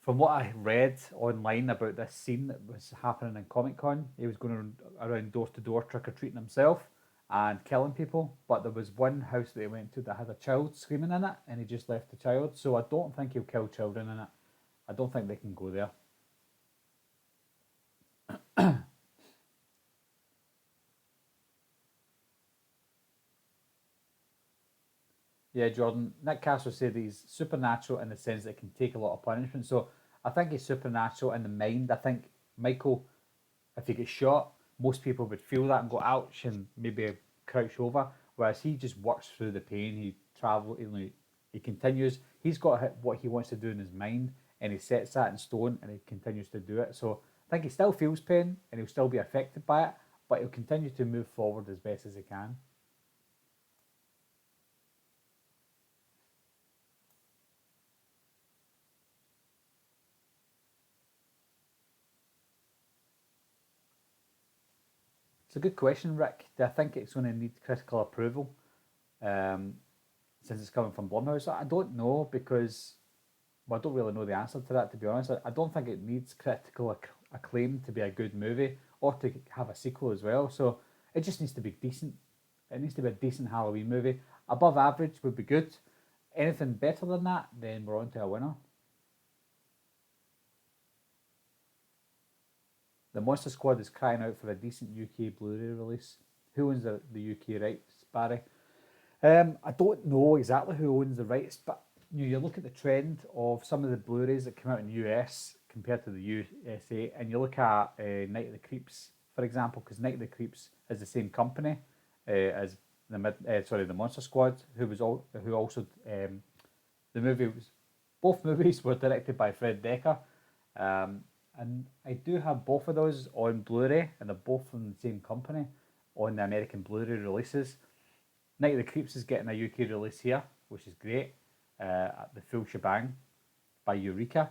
from what I read online about this scene that was happening in Comic Con, he was going around door to door trick or treating himself and killing people. But there was one house that he went to that had a child screaming in it, and he just left the child. So I don't think he'll kill children in it. I don't think they can go there. Yeah, Jordan. Nick Castle said he's supernatural in the sense that he can take a lot of punishment. So I think he's supernatural in the mind. I think Michael, if he gets shot, most people would feel that and go ouch and maybe crouch over. Whereas he just works through the pain. He travels. He continues. He's got what he wants to do in his mind, and he sets that in stone, and he continues to do it. So I think he still feels pain, and he'll still be affected by it, but he'll continue to move forward as best as he can. It's a good question, Rick. Do I think it's going to need critical approval um, since it's coming from Blumhouse? I don't know because well, I don't really know the answer to that, to be honest. I don't think it needs critical acclaim to be a good movie or to have a sequel as well. So it just needs to be decent. It needs to be a decent Halloween movie. Above average would be good. Anything better than that, then we're on to a winner. The Monster Squad is crying out for a decent UK Blu-ray release. Who owns the UK rights, Barry? I don't know exactly who owns the rights, but you look at the trend of some of the Blu-rays that come out in the US compared to the USA, and you look at Night of the Creeps, for example, because Night of the Creeps is the same company as the Monster Squad, who also the movie was both movies were directed by Fred Decker, um, and I do have both of those on Blu-ray, and they're both from the same company on the American Blu-ray releases. Night of the Creeps is getting a UK release here, which is great. At the full shebang by Eureka.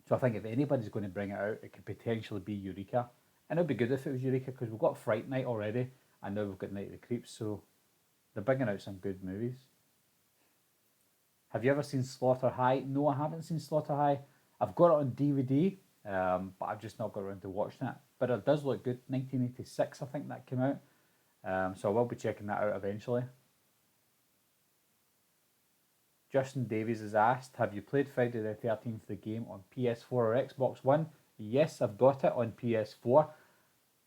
So I think if anybody's going to bring it out, it could potentially be Eureka. And it would be good if it was Eureka because we've got Fright Night already, and now we've got Night of the Creeps. So they're bringing out some good movies. Have you ever seen Slaughter High? No, I haven't seen Slaughter High. I've got it on DVD, but I've just not got around to watching it. But it does look good. 1986, I think that came out. So I will be checking that out eventually. Justin Davies has asked, have you played Friday the 13th, the game, on PS4 or Xbox One? Yes, I've got it on PS4.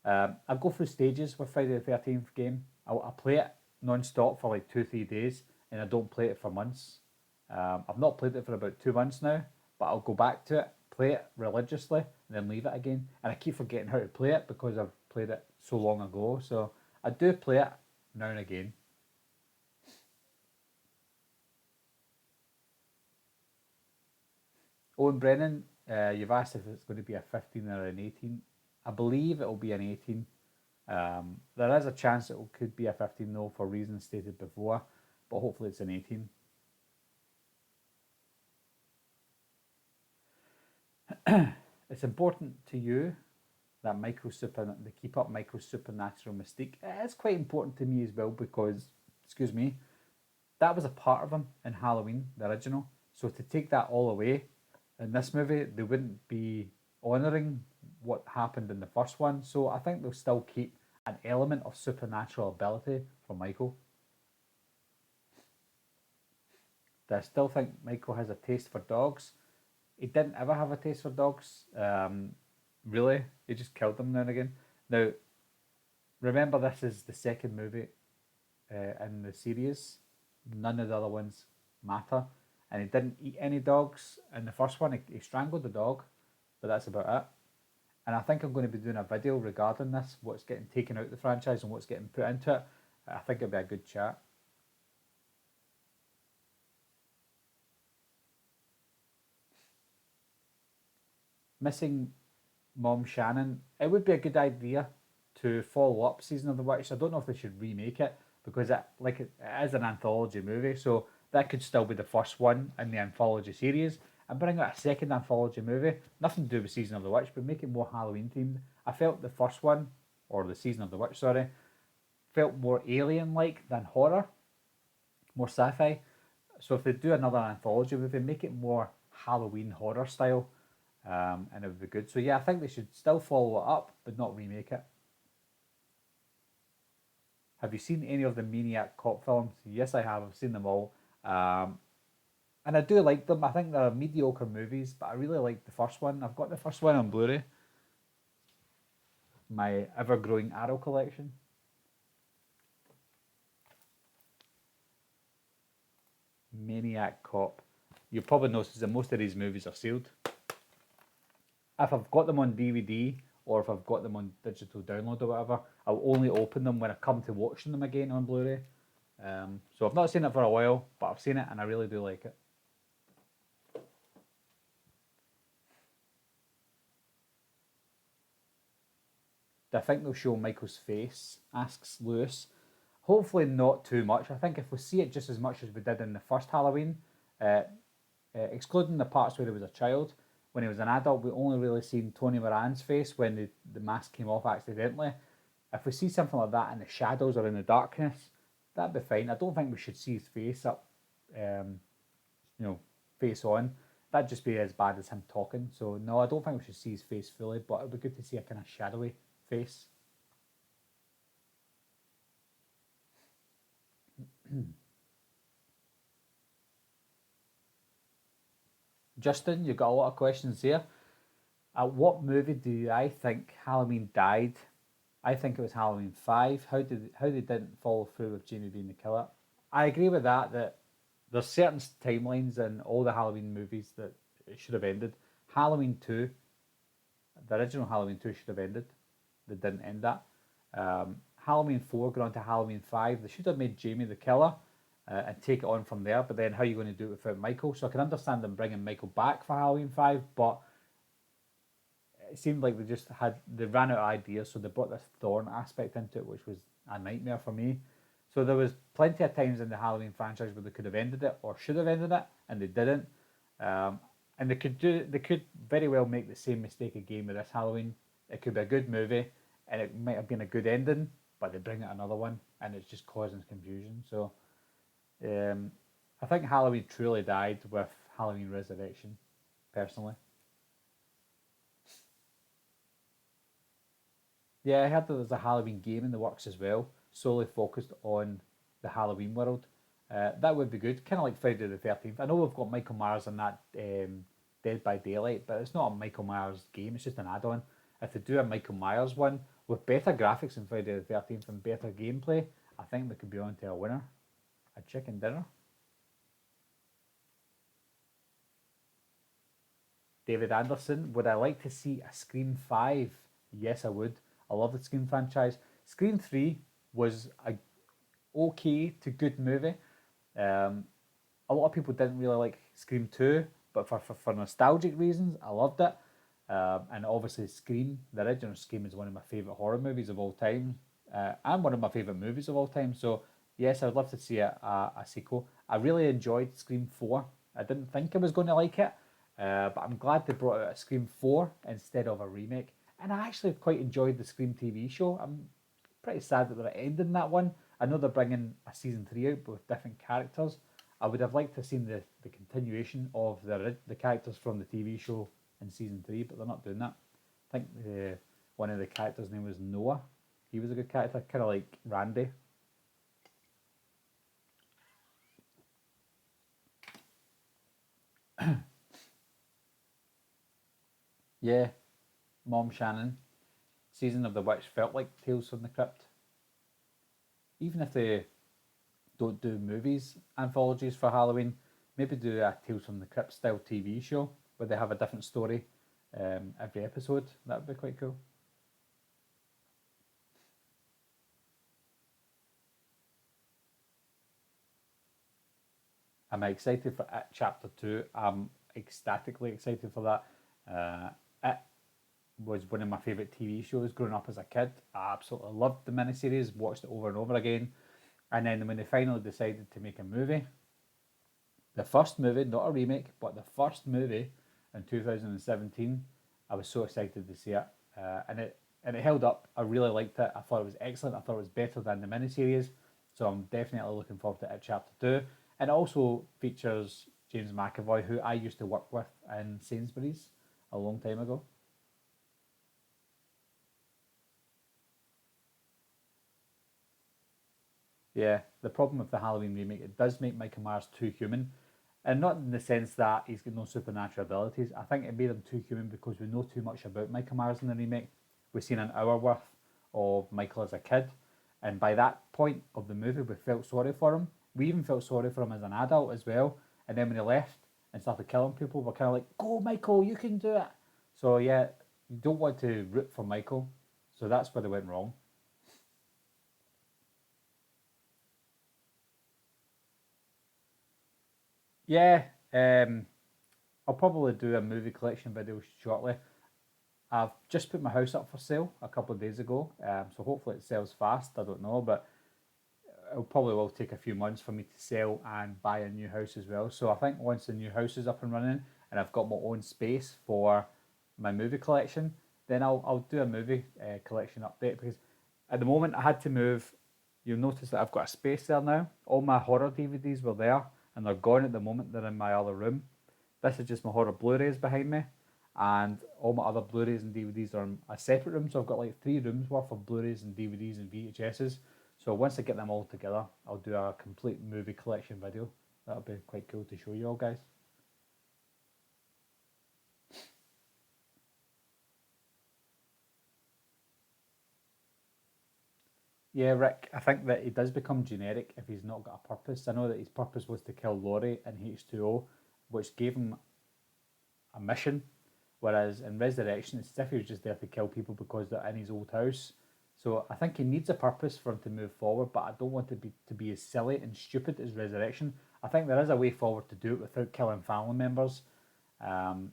I go through stages with Friday the 13th game. I play it non-stop for like 2-3 days, and I don't play it for months. I've not played it for about 2 months now, but I'll go back to it, play it religiously, and then leave it again. And I keep forgetting how to play it because I've played it so long ago. So I do play it now and again. Owen Brennan, you've asked if it's going to be a 15 or an 18. I believe it will be an 18. There is a chance it could be a 15 though for reasons stated before, but hopefully it's an 18. It's important to you that they keep up Michael's supernatural mystique. It is quite important to me as well because, excuse me, that was a part of him in Halloween, the original. So to take that all away in this movie, they wouldn't be honouring what happened in the first one. So I think they'll still keep an element of supernatural ability for Michael. Do I still think Michael has a taste for dogs? He didn't ever have a taste for dogs. Really, he just killed them now and again. Now, remember, this is the second movie in the series. None of the other ones matter. And he didn't eat any dogs. In the first one, he strangled the dog, but that's about it. And I think I'm going to be doing a video regarding this, what's getting taken out of the franchise and what's getting put into it. I think it'll be a good chat. Missing Mom Shannon. It would be a good idea to follow up Season of the Witch. I don't know if they should remake it because it is an anthology movie, so that could still be the first one in the anthology series and bring out a second anthology movie. Nothing to do with Season of the Witch, but make it more Halloween themed. I felt the first one, or the Season of the Witch, sorry, felt more alien-like than horror, more sci-fi. So if they do another anthology movie, make it more Halloween horror style, and it would be good. So yeah, I think they should still follow it up, but not remake it. Have you seen any of the Maniac Cop films? Yes, I have. I've seen them all. And I do like them. I think they're mediocre movies, but I really like the first one. I've got the first one on Blu-ray. My ever-growing Arrow collection. Maniac Cop. You'll probably notice that most of these movies are sealed. If I've got them on DVD or if I've got them on digital download or whatever, I'll only open them when I come to watching them again on Blu-ray. So I've not seen it for a while, but I've seen it and I really do like it. Do I think they'll show Michael's face? Asks Lewis. Hopefully not too much. I think if we see it just as much as we did in the first Halloween, excluding the parts where he was a child, when he was an adult, we only really seen Tony Moran's face when the mask came off accidentally. If we see something like that in the shadows or in the darkness, that'd be fine. I don't think we should see his face up, um, you know, face on. That'd just be as bad as him talking. So no, I don't think we should see his face fully, but it'd be good to see a kind of shadowy face. Justin, you got a lot of questions there. At what movie do I think Halloween died? I think it was Halloween 5. How they didn't follow through with Jamie being the killer. I agree with that. That there's certain timelines in all the Halloween movies that it should have ended. Halloween 2, the original Halloween 2 should have ended. They didn't end that. Halloween 4 going on to Halloween 5, they should have made Jamie the killer and take it on from there. But then how are you going to do it without Michael? So I can understand them bringing Michael back for Halloween 5, but it seemed like they ran out of ideas, so they brought this Thorn aspect into it, which was a nightmare for me. So there was plenty of times in the Halloween franchise where they could have ended it or should have ended it, and they didn't. And they could very well make the same mistake again with this Halloween. It could be a good movie, and it might have been a good ending, but they bring out another one, and it's just causing confusion. So I think Halloween truly died with Halloween Resurrection, personally. Yeah, I heard that there's a Halloween game in the works as well, solely focused on the Halloween world. That would be good, kind of like Friday the 13th. I know we've got Michael Myers in that Dead by Daylight, but it's not a Michael Myers game, it's just an add on. If they do a Michael Myers one with better graphics than Friday the 13th and better gameplay, I think they could be on to a winner. A chicken dinner. David Anderson, would I like to see a Scream 5? Yes, I would. I love the Scream franchise. Scream 3 was a okay to good movie. Um, a lot of people didn't really like Scream 2, but for nostalgic reasons, I loved it. And obviously, Scream, the original Scream, is one of my favourite horror movies of all time, and one of my favourite movies of all time. So, yes, I would love to see a sequel. I really enjoyed Scream 4. I didn't think I was going to like it, but I'm glad they brought out a Scream 4 instead of a remake. And I actually quite enjoyed the Scream TV show. I'm pretty sad that they're ending that one. I know they're bringing a season 3 out with different characters. I would have liked to have seen the continuation of the characters from the TV show in season 3, but they're not doing that. I think one of the characters' name was Noah. He was a good character, kind of like Randy. Yeah, Mom Shannon. Season of the Witch felt like Tales from the Crypt. Even if they don't do movies anthologies for Halloween, maybe do a Tales from the Crypt style TV show where they have a different story every episode. That would be quite cool. I'm excited for It Chapter 2. I'm ecstatically excited for that. It was one of my favourite TV shows growing up as a kid. I absolutely loved the miniseries, watched it over and over again. And then when they finally decided to make a movie, the first movie, not a remake, but the first movie in 2017, I was so excited to see it. And it held up. I really liked it. I thought it was excellent. I thought it was better than the miniseries. So I'm definitely looking forward to it chapter 2. And it also features James McAvoy, who I used to work with in Sainsbury's a long time ago. Yeah, the problem with the Halloween remake, it does make Michael Myers too human. And not in the sense that he's got no supernatural abilities. I think it made him too human because we know too much about Michael Myers in the remake. We've seen an hour worth of Michael as a kid. And by that point of the movie, we felt sorry for him. We even felt sorry for him as an adult as well. And then when he left and started killing people, we're kind of like, go, Michael, you can do it. So, yeah, you don't want to root for Michael. So that's where they went wrong. Yeah, I'll probably do a movie collection video shortly. I've just put my house up for sale a couple of days ago, so hopefully it sells fast. I don't know, but it'll probably will take a few months for me to sell and buy a new house as well. So I think once the new house is up and running and I've got my own space for my movie collection, then I'll do a movie collection update because At the moment, I had to move. You'll notice that I've got a space there now. All my horror DVDs were there, and they're gone at the moment. They're in my other room. This is just my horror Blu-rays behind me, and all my other Blu-rays and DVDs are in a separate room. So I've got like 3 rooms worth of Blu-rays and DVDs and VHSs. So once I get them all together, I'll do a complete movie collection video. That'll be quite cool to show you all, guys. Yeah, Rick, I think that he does become generic if he's not got a purpose. I know that his purpose was to kill Laurie in H2O, which gave him a mission, whereas in Resurrection, it's as if he was just there to kill people because they're in his old house. So I think he needs a purpose for him to move forward, but I don't want it to be as silly and stupid as Resurrection. I think there is a way forward to do it without killing family members, um,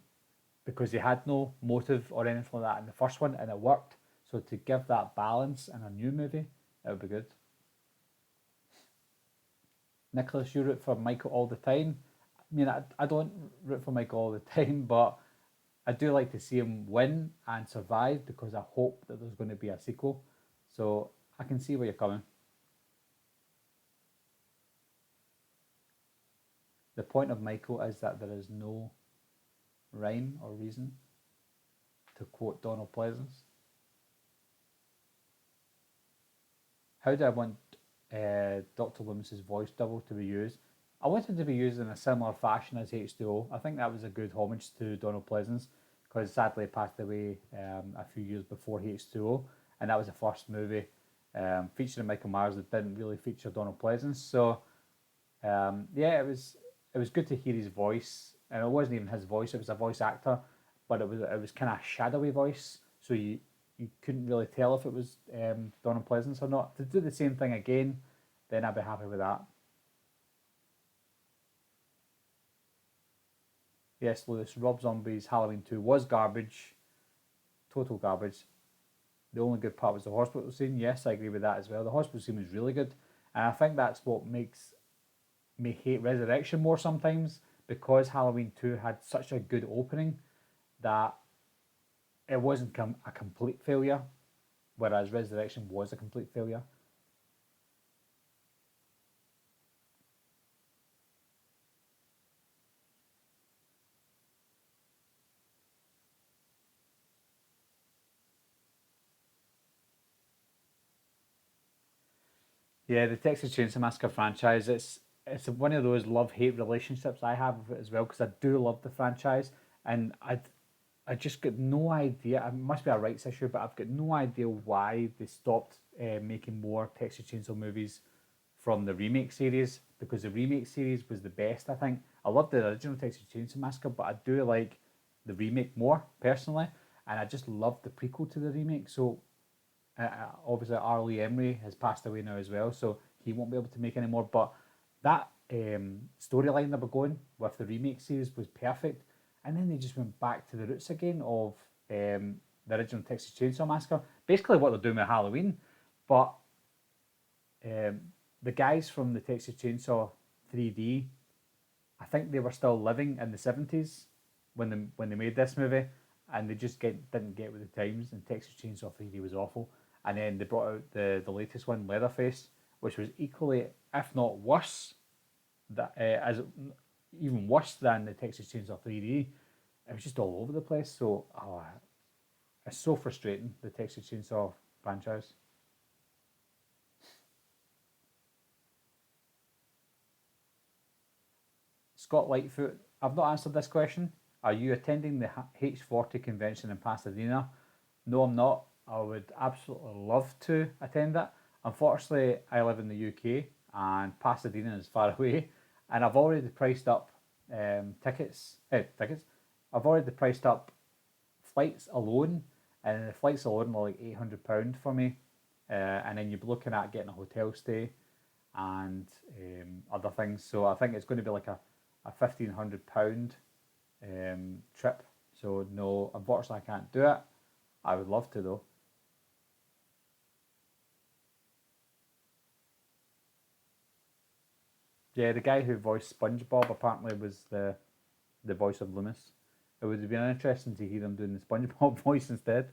because he had no motive or anything like that in the first one, and it worked. So to give that balance in a new movie, it would be good. Nicholas, you root for Michael all the time. I mean, I don't root for Michael all the time, but I do like to see him win and survive because I hope that there's going to be a sequel. So I can see where you're coming. The point of Michael is that there is no rhyme or reason, to quote Donald Pleasance. How do I want Dr. Loomis's voice double to be used? I wanted to be used in a similar fashion as H2O. I think that was a good homage to Donald Pleasance because sadly he passed away a few years before H2O, and that was the first movie featuring Michael Myers that didn't really feature Donald Pleasance. So yeah, it was good to hear his voice, and it wasn't even his voice; it was a voice actor, but it was kind of shadowy voice, so you couldn't really tell if it was Donald Pleasance or not. To do the same thing again, then I'd be happy with that. Yes, Lewis, Rob Zombie's Halloween 2 was garbage, total garbage. The only good part was the hospital scene. Yes, I agree with that as well. The hospital scene was really good, and I think that's what makes me hate Resurrection more sometimes because Halloween 2 had such a good opening that it wasn't a complete failure, whereas Resurrection was a complete failure. Yeah, the Texas Chainsaw Massacre franchise, it's one of those love hate relationships I have with it as well because I do love the franchise, and I just got no idea. It must be a rights issue, but I've got no idea why they stopped making more Texas Chainsaw movies from the remake series because the remake series was the best. I think I love the original Texas Chainsaw Massacre, but I do like the remake more personally, and I just love the prequel to the remake. So obviously Arlie Emery has passed away now as well, so he won't be able to make any more. But that storyline they were going with the remake series was perfect, and then they just went back to the roots again of the original Texas Chainsaw Massacre. Basically, what they're doing with Halloween, but um, the guys from the Texas Chainsaw 3D, I think they were still living in the 70s when they made this movie, and they just didn't get with the times. And Texas Chainsaw 3D was awful. And then they brought out the latest one, Leatherface, which was equally, if not worse, that as even worse than the Texas Chainsaw 3D. It was just all over the place. So it's so frustrating, the Texas Chainsaw franchise. Scott Lightfoot, I've not answered this question. Are you attending the H40 convention in Pasadena? No, I'm not. I would absolutely love to attend that. Unfortunately, I live in the UK and Pasadena is far away, and I've already priced up tickets. Tickets. I've already priced up flights alone, and the flights alone are like £800 for me. And then you're looking at getting a hotel stay and other things. So I think it's going to be like a £1,500 trip. So no, unfortunately, I can't do it. I would love to though. Yeah, the guy who voiced SpongeBob apparently was the voice of Loomis. It would have been interesting to hear him doing the SpongeBob voice instead.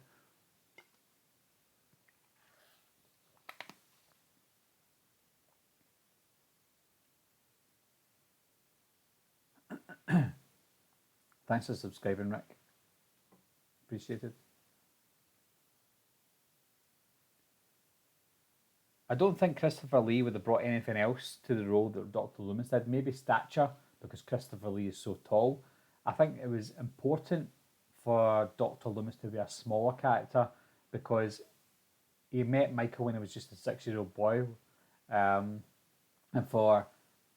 Thanks for subscribing, Rick. Appreciated. I don't think Christopher Lee would have brought anything else to the role that Dr. Loomis did. Maybe stature, because Christopher Lee is so tall. I think it was important for Dr. Loomis to be a smaller character because he met Michael when he was just a 6-year-old boy. And for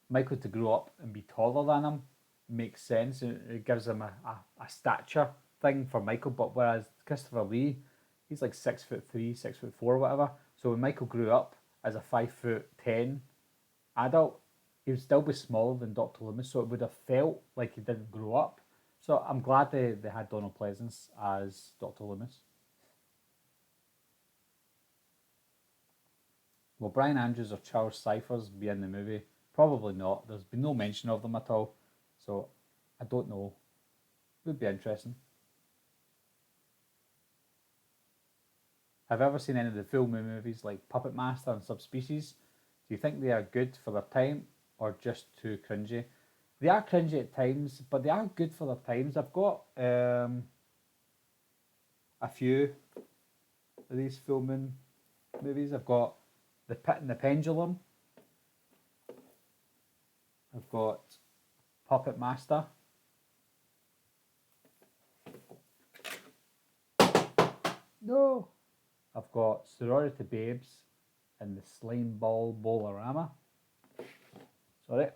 Michael to grow up and be taller than him makes sense. It gives him a stature thing for Michael. But whereas Christopher Lee, he's like 6'3", 6'4", whatever. So when Michael grew up as a 5'10" adult, he would still be smaller than Dr. Loomis. So it would have felt like he didn't grow up. So I'm glad they had Donald Pleasance as Dr. Loomis. Will Brian Andrews or Charles Cyphers be in the movie? Probably not. There's been no mention of them at all. So I don't know. Would be interesting. Have you ever seen any of the full moon movies like Puppet Master and Subspecies? Do you think they are good for their time or just too cringy? They are cringy at times, but they are good for their times. I've got a few of these full moon movies. I've got The Pit and the Pendulum. I've got Puppet Master. No. I've got Sorority Babes and the Slime Ball Bolorama. Sorry.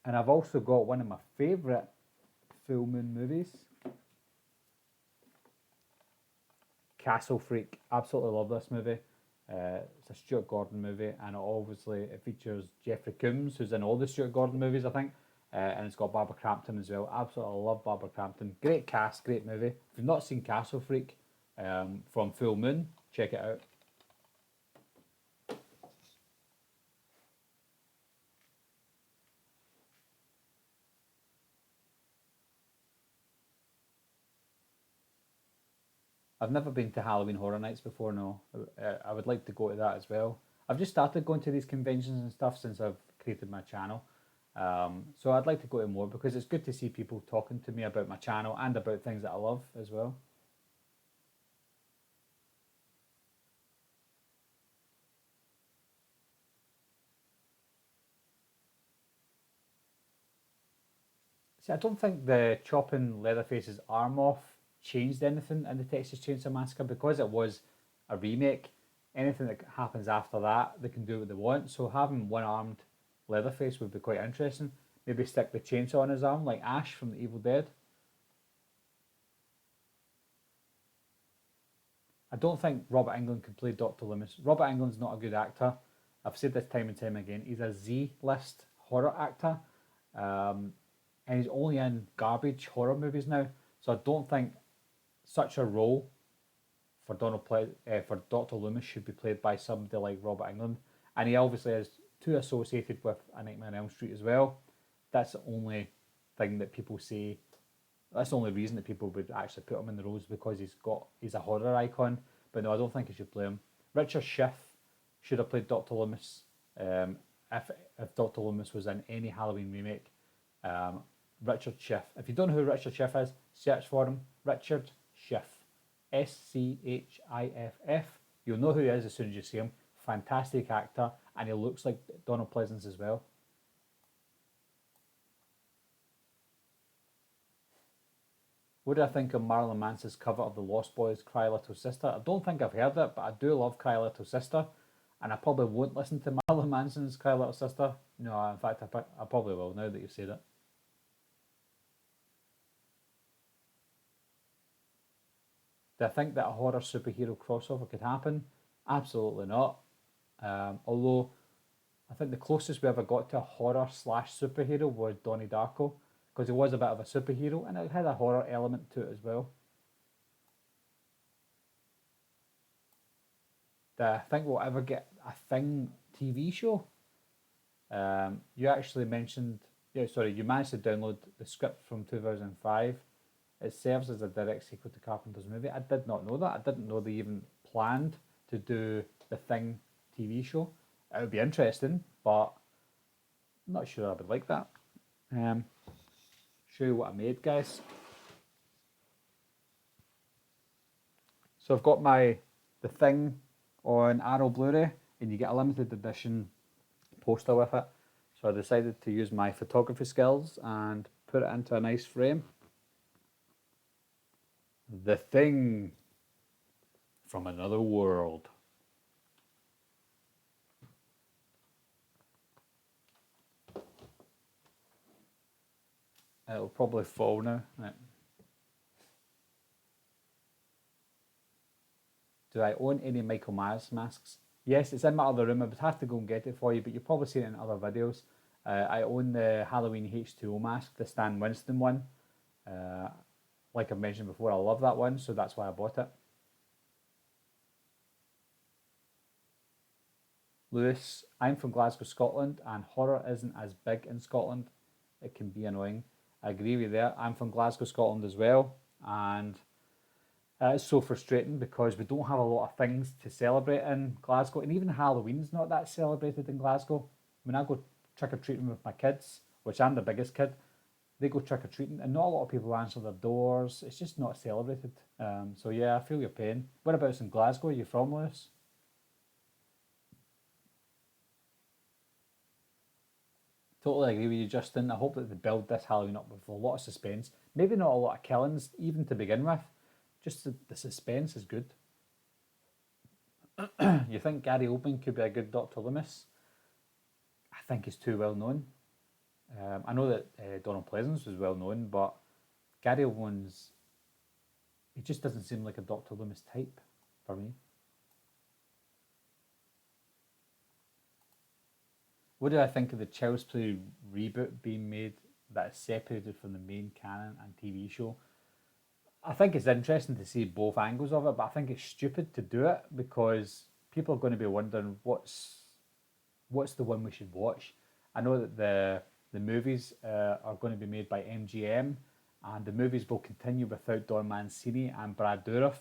And I've also got one of my favourite full moon movies, Castle Freak. Absolutely love this movie. It's a Stuart Gordon movie, and it features Jeffrey Combs, who's in all the Stuart Gordon movies, I think. And it's got Barbara Crampton as well. Absolutely love Barbara Crampton. Great cast, great movie. If you've not seen Castle Freak from Full Moon, check it out. I've never been to Halloween Horror Nights before, no. I would like to go to that as well. I've just started going to these conventions and stuff since I've created my channel. So I'd like to go to more because it's good to see people talking to me about my channel and about things that I love as well. See, I don't think the chopping Leatherface's arm off changed anything in the Texas Chainsaw Massacre because it was a remake. Anything that happens after that, they can do what they want. So having one-armed Leatherface would be quite interesting. Maybe stick the chainsaw on his arm like Ash from The Evil Dead. I don't think Robert Englund could play Dr. Loomis. Robert Englund's not a good actor. I've said this time and time again. He's a Z-list horror actor. And he's only in garbage horror movies now. So I don't think such a role for for Dr. Loomis should be played by somebody like Robert Englund. And he obviously is too associated with A Nightmare on Elm Street as well. That's the only thing that people say. That's the only reason that people would actually put him in the roles because he's a horror icon. But no, I don't think he should play him. Richard Schiff should have played Dr. Loomis if Dr. Loomis was in any Halloween remake. Richard Schiff. If you don't know who Richard Schiff is, search for him. Richard Schiff. Schiff. You'll know who he is as soon as you see him. Fantastic actor, and he looks like Donald Pleasance as well. What do I think of Marilyn Manson's cover of the Lost Boys' Cry Little Sister? I don't think I've heard it, but I do love Cry Little Sister, and I probably won't listen to Marilyn Manson's Cry Little Sister. No, in fact, I probably will now that you've said it. Do I think that a horror superhero crossover could happen? Absolutely not. Although I think the closest we ever got to a horror slash superhero was Donnie Darko, because he was a bit of a superhero and it had a horror element to it as well. Do I think we'll ever get a Thing TV show? You actually mentioned, you managed to download the script from 2005. It serves as a direct sequel to Carpenter's movie. I did not know that. I didn't know they even planned to do the Thing TV show. It would be interesting, but I'm not sure I would like that. show you what I made, guys. So I've got The Thing on Arrow Blu-ray, and you get a limited edition poster with it. So I decided to use my photography skills and put it into a nice frame. The Thing from Another World. It'll probably fall now. Right. Do I own any Michael Myers masks? Yes, it's in my other room. I would have to go and get it for you, but you've probably seen it in other videos. I own the Halloween H2O mask, the Stan Winston one. Like I've mentioned before, I love that one, so that's why I bought it. Lewis, I'm from Glasgow, Scotland, and horror isn't as big in Scotland. It can be annoying. I agree with you there. I'm from Glasgow, Scotland as well, and it's so frustrating because we don't have a lot of things to celebrate in Glasgow, and even Halloween's not that celebrated in Glasgow. When I go trick-or-treating with my kids, which I'm the biggest kid, they go trick-or-treating, and not a lot of people answer their doors. It's just not celebrated. So yeah, I feel your pain. Whereabouts in Glasgow are you from, Lewis? Totally agree with you, Justin. I hope that they build this Halloween up with a lot of suspense. Maybe not a lot of killings, even to begin with. Just the suspense is good. You think Gary Oldman could be a good Dr. Loomis? I think he's too well known. I know that Donald Pleasance was well known, but Gary Oldman's, he just doesn't seem like a Dr. Loomis type for me. What do I think of the Child's Play reboot being made that is separated from the main canon and TV show? I think it's interesting to see both angles of it, but I think it's stupid to do it because people are going to be wondering what's the one we should watch. I know that the movies are going to be made by MGM, and the movies will continue without Don Mancini and Brad Dourif.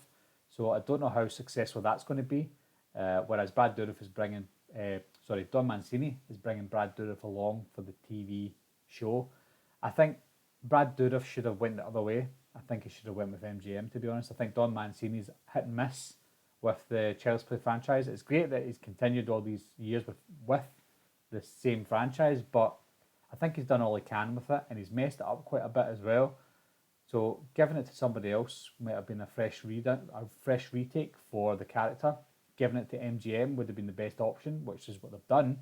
So I don't know how successful that's going to be. Whereas Don Mancini is bringing Brad Dourif along for the TV show. I think Brad Dourif should have went the other way. I think he should have went with MGM, to be honest. I think Don Mancini's hit and miss with the Child's Play franchise. It's great that he's continued all these years with the same franchise, but I think he's done all he can with it, and he's messed it up quite a bit as well. So giving it to somebody else might have been a fresh retake for the character. Giving it to MGM would have been the best option, which is what they've done.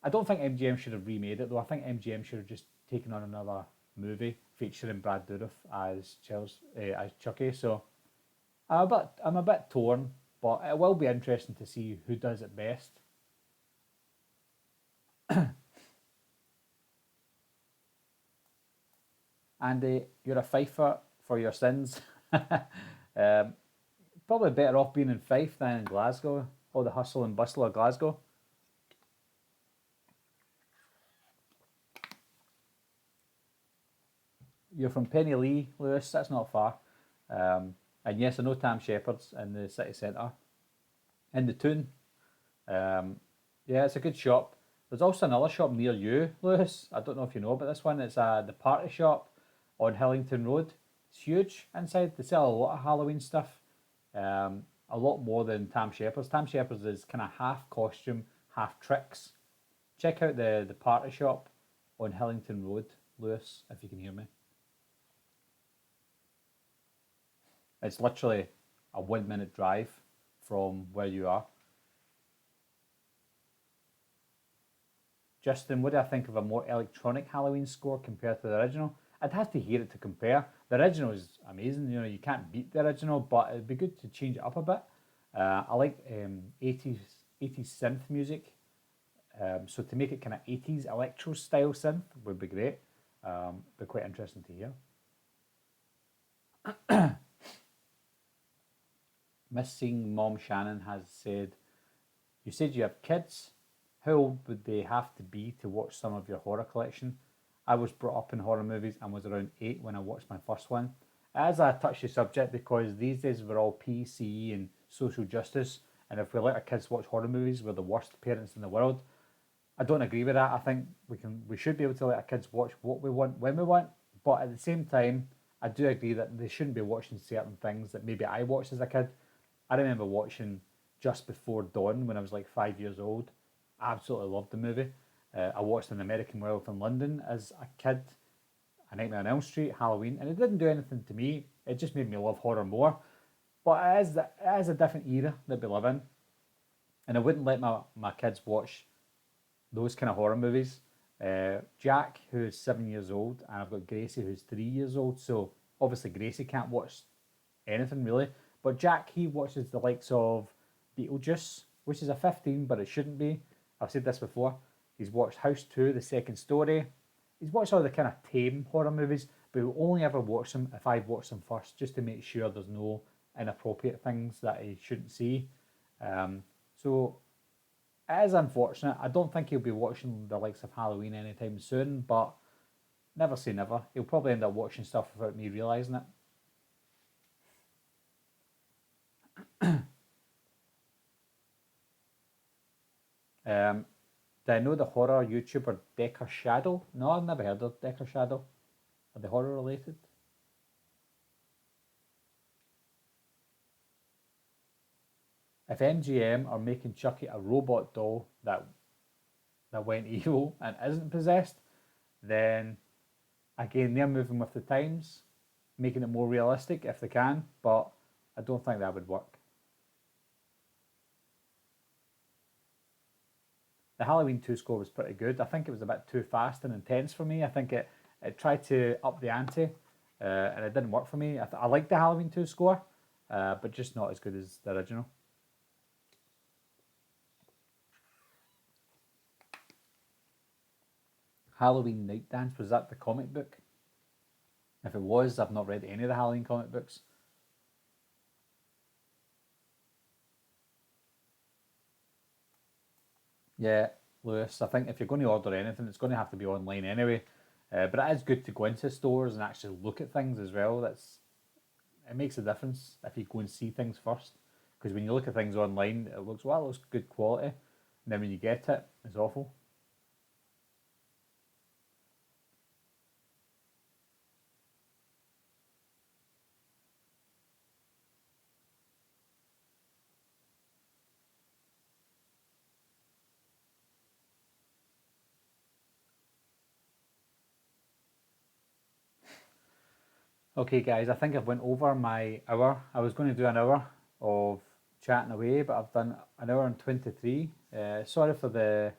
I don't think MGM should have remade it, though. I think MGM should have just taken on another movie featuring Brad Dourif as Chucky. So I'm a bit torn, but it will be interesting to see who does it best. Andy, you're a Fifer for your sins. Probably better off being in Fife than in Glasgow. All the hustle and bustle of Glasgow. You're from Penny Lewis. That's not far. And yes, I know Tam Shepherd's in the city centre. In the Toon. Yeah, it's a good shop. There's also another shop near you, Lewis. I don't know if you know about this one. It's the Party Shop on Hillington Road. It's huge inside. They sell a lot of Halloween stuff. A lot more than Tam Shepherd's. Tam Shepherd's is kind of half costume, half tricks. Check out the Party Shop on Hillington Road, Lewis, if you can hear me. It's literally a 1 minute drive from where you are. Justin, what do I think of a more electronic Halloween score compared to the original? I'd have to hear it to compare. The original is amazing. You can't beat the original, but it'd be good to change it up a bit. I like 80s synth music. So to make it kind of 80s electro style synth would be great. Be quite interesting to hear. Missing Mom Shannon has said, you said you have kids. How old would they have to be to watch some of your horror collection? I was brought up in horror movies and was around 8 when I watched my first one. It is a touchy subject because these days we're all PCE and social justice, and if we let our kids watch horror movies, we're the worst parents in the world. I don't agree with that. I think we should be able to let our kids watch what we want when we want, But at the same time, I do agree that they shouldn't be watching certain things that maybe I watched as a kid. I remember watching Just Before Dawn when I was like 5 years old. I absolutely loved the movie. I watched An American Werewolf in London as a kid, A Nightmare on Elm Street, Halloween, and it didn't do anything to me. It just made me love horror more. But it is a different era that we live in, and I wouldn't let my kids watch those kind of horror movies. Jack, who's 7 years old, and I've got Gracie, who's 3 years old. So obviously Gracie can't watch anything really, but Jack, he watches the likes of Beetlejuice, which is a 15, but it shouldn't be. I've said this before. He's watched House 2, The Second Story. He's watched all the kind of tame horror movies, but he'll only ever watch them if I've watched them first, just to make sure there's no inappropriate things that he shouldn't see. So it is unfortunate. I don't think he'll be watching the likes of Halloween anytime soon, but never say never. He'll probably end up watching stuff without me realising it. Um, do I know the horror YouTuber Decker Shadow? No, I've never heard of Decker Shadow. Are they horror related? If MGM are making Chucky a robot doll that went evil and isn't possessed, then again they're moving with the times, making it more realistic if they can, but I don't think that would work. The Halloween 2 score was pretty good. I think it was a bit too fast and intense for me. I think it tried to up the ante, and it didn't work for me. I like the Halloween 2 score, but just not as good as the original. Halloween Night Dance, was that the comic book? If it was, I've not read any of the Halloween comic books. Yeah, Lewis, I think if you're going to order anything, it's going to have to be online anyway. But it is good to go into stores and actually look at things as well. It makes a difference if you go and see things first. Because when you look at things online, it looks good quality. And then when you get it, it's awful. Okay, guys, I think I've went over my hour. I was going to do an hour of chatting away, but I've done an hour and 23. Sorry for the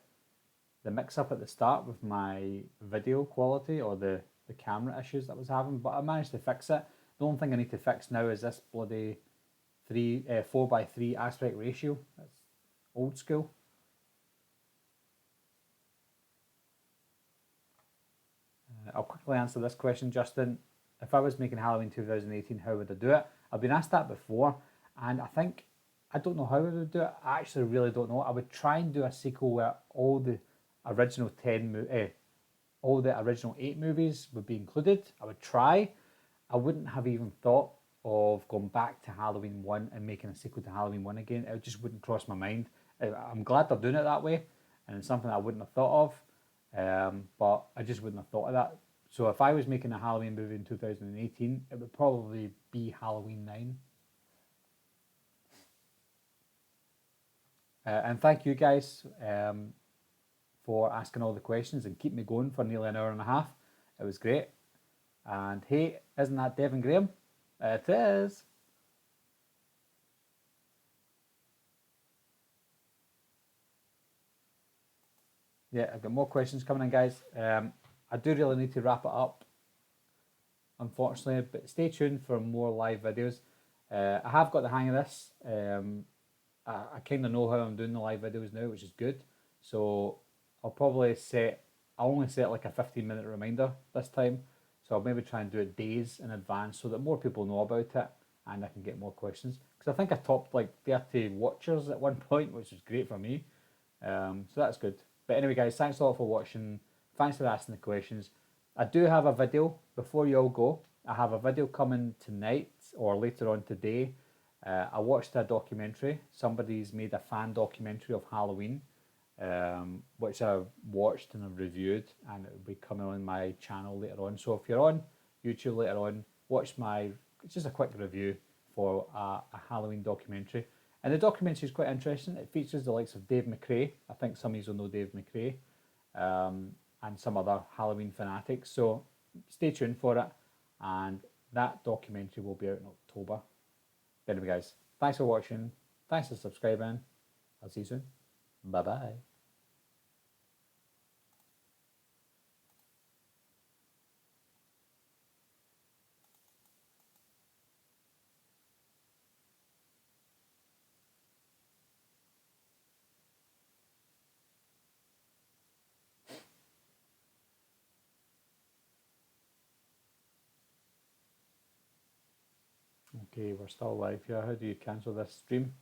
mix up at the start with my video quality or the camera issues that I was having, but I managed to fix it. The only thing I need to fix now is this bloody 4:3 aspect ratio. That's old school. I'll quickly answer this question, Justin. If I was making Halloween 2018, how would I do it? I've been asked that before, and I don't know how I would do it. I actually really don't know. I would try and do a sequel where original 10, all the original 8 movies would be included. I would try. I wouldn't have even thought of going back to Halloween 1 and making a sequel to Halloween 1 again. It just wouldn't cross my mind. I'm glad they're doing it that way, and it's something I wouldn't have thought of, but I just wouldn't have thought of that. So if I was making a Halloween movie in 2018, it would probably be Halloween 9. And thank you guys for asking all the questions and keep me going for nearly an hour and a half. It was great. And hey, isn't that Devin Graham? It is. Yeah, I've got more questions coming in, guys. I do really need to wrap it up, unfortunately, but stay tuned for more live videos. I have got the hang of this. I kind of know how I'm doing the live videos now, which is good. So I'll only set like a 15-minute reminder this time. So I'll maybe try and do it days in advance so that more people know about it and I can get more questions. Because I think I topped like 30 watchers at one point, which is great for me. So that's good. But anyway, guys, thanks a lot for watching. Thanks for asking the questions. I do have a video before you all go. I have a video coming tonight or later on today. I watched a documentary. Somebody's made a fan documentary of Halloween. which I've watched and I've reviewed, and it will be coming on my channel later on. So if you're on YouTube later on, watch my just a quick review for a Halloween documentary. And the documentary is quite interesting. It features the likes of Dave McRae. I think some of you will know Dave McRae, and some other Halloween fanatics. So stay tuned for it. And that documentary will be out in October. But anyway, guys, thanks for watching. Thanks for subscribing. I'll see you soon. Bye bye. Okay, we're still live here. How do you cancel this stream?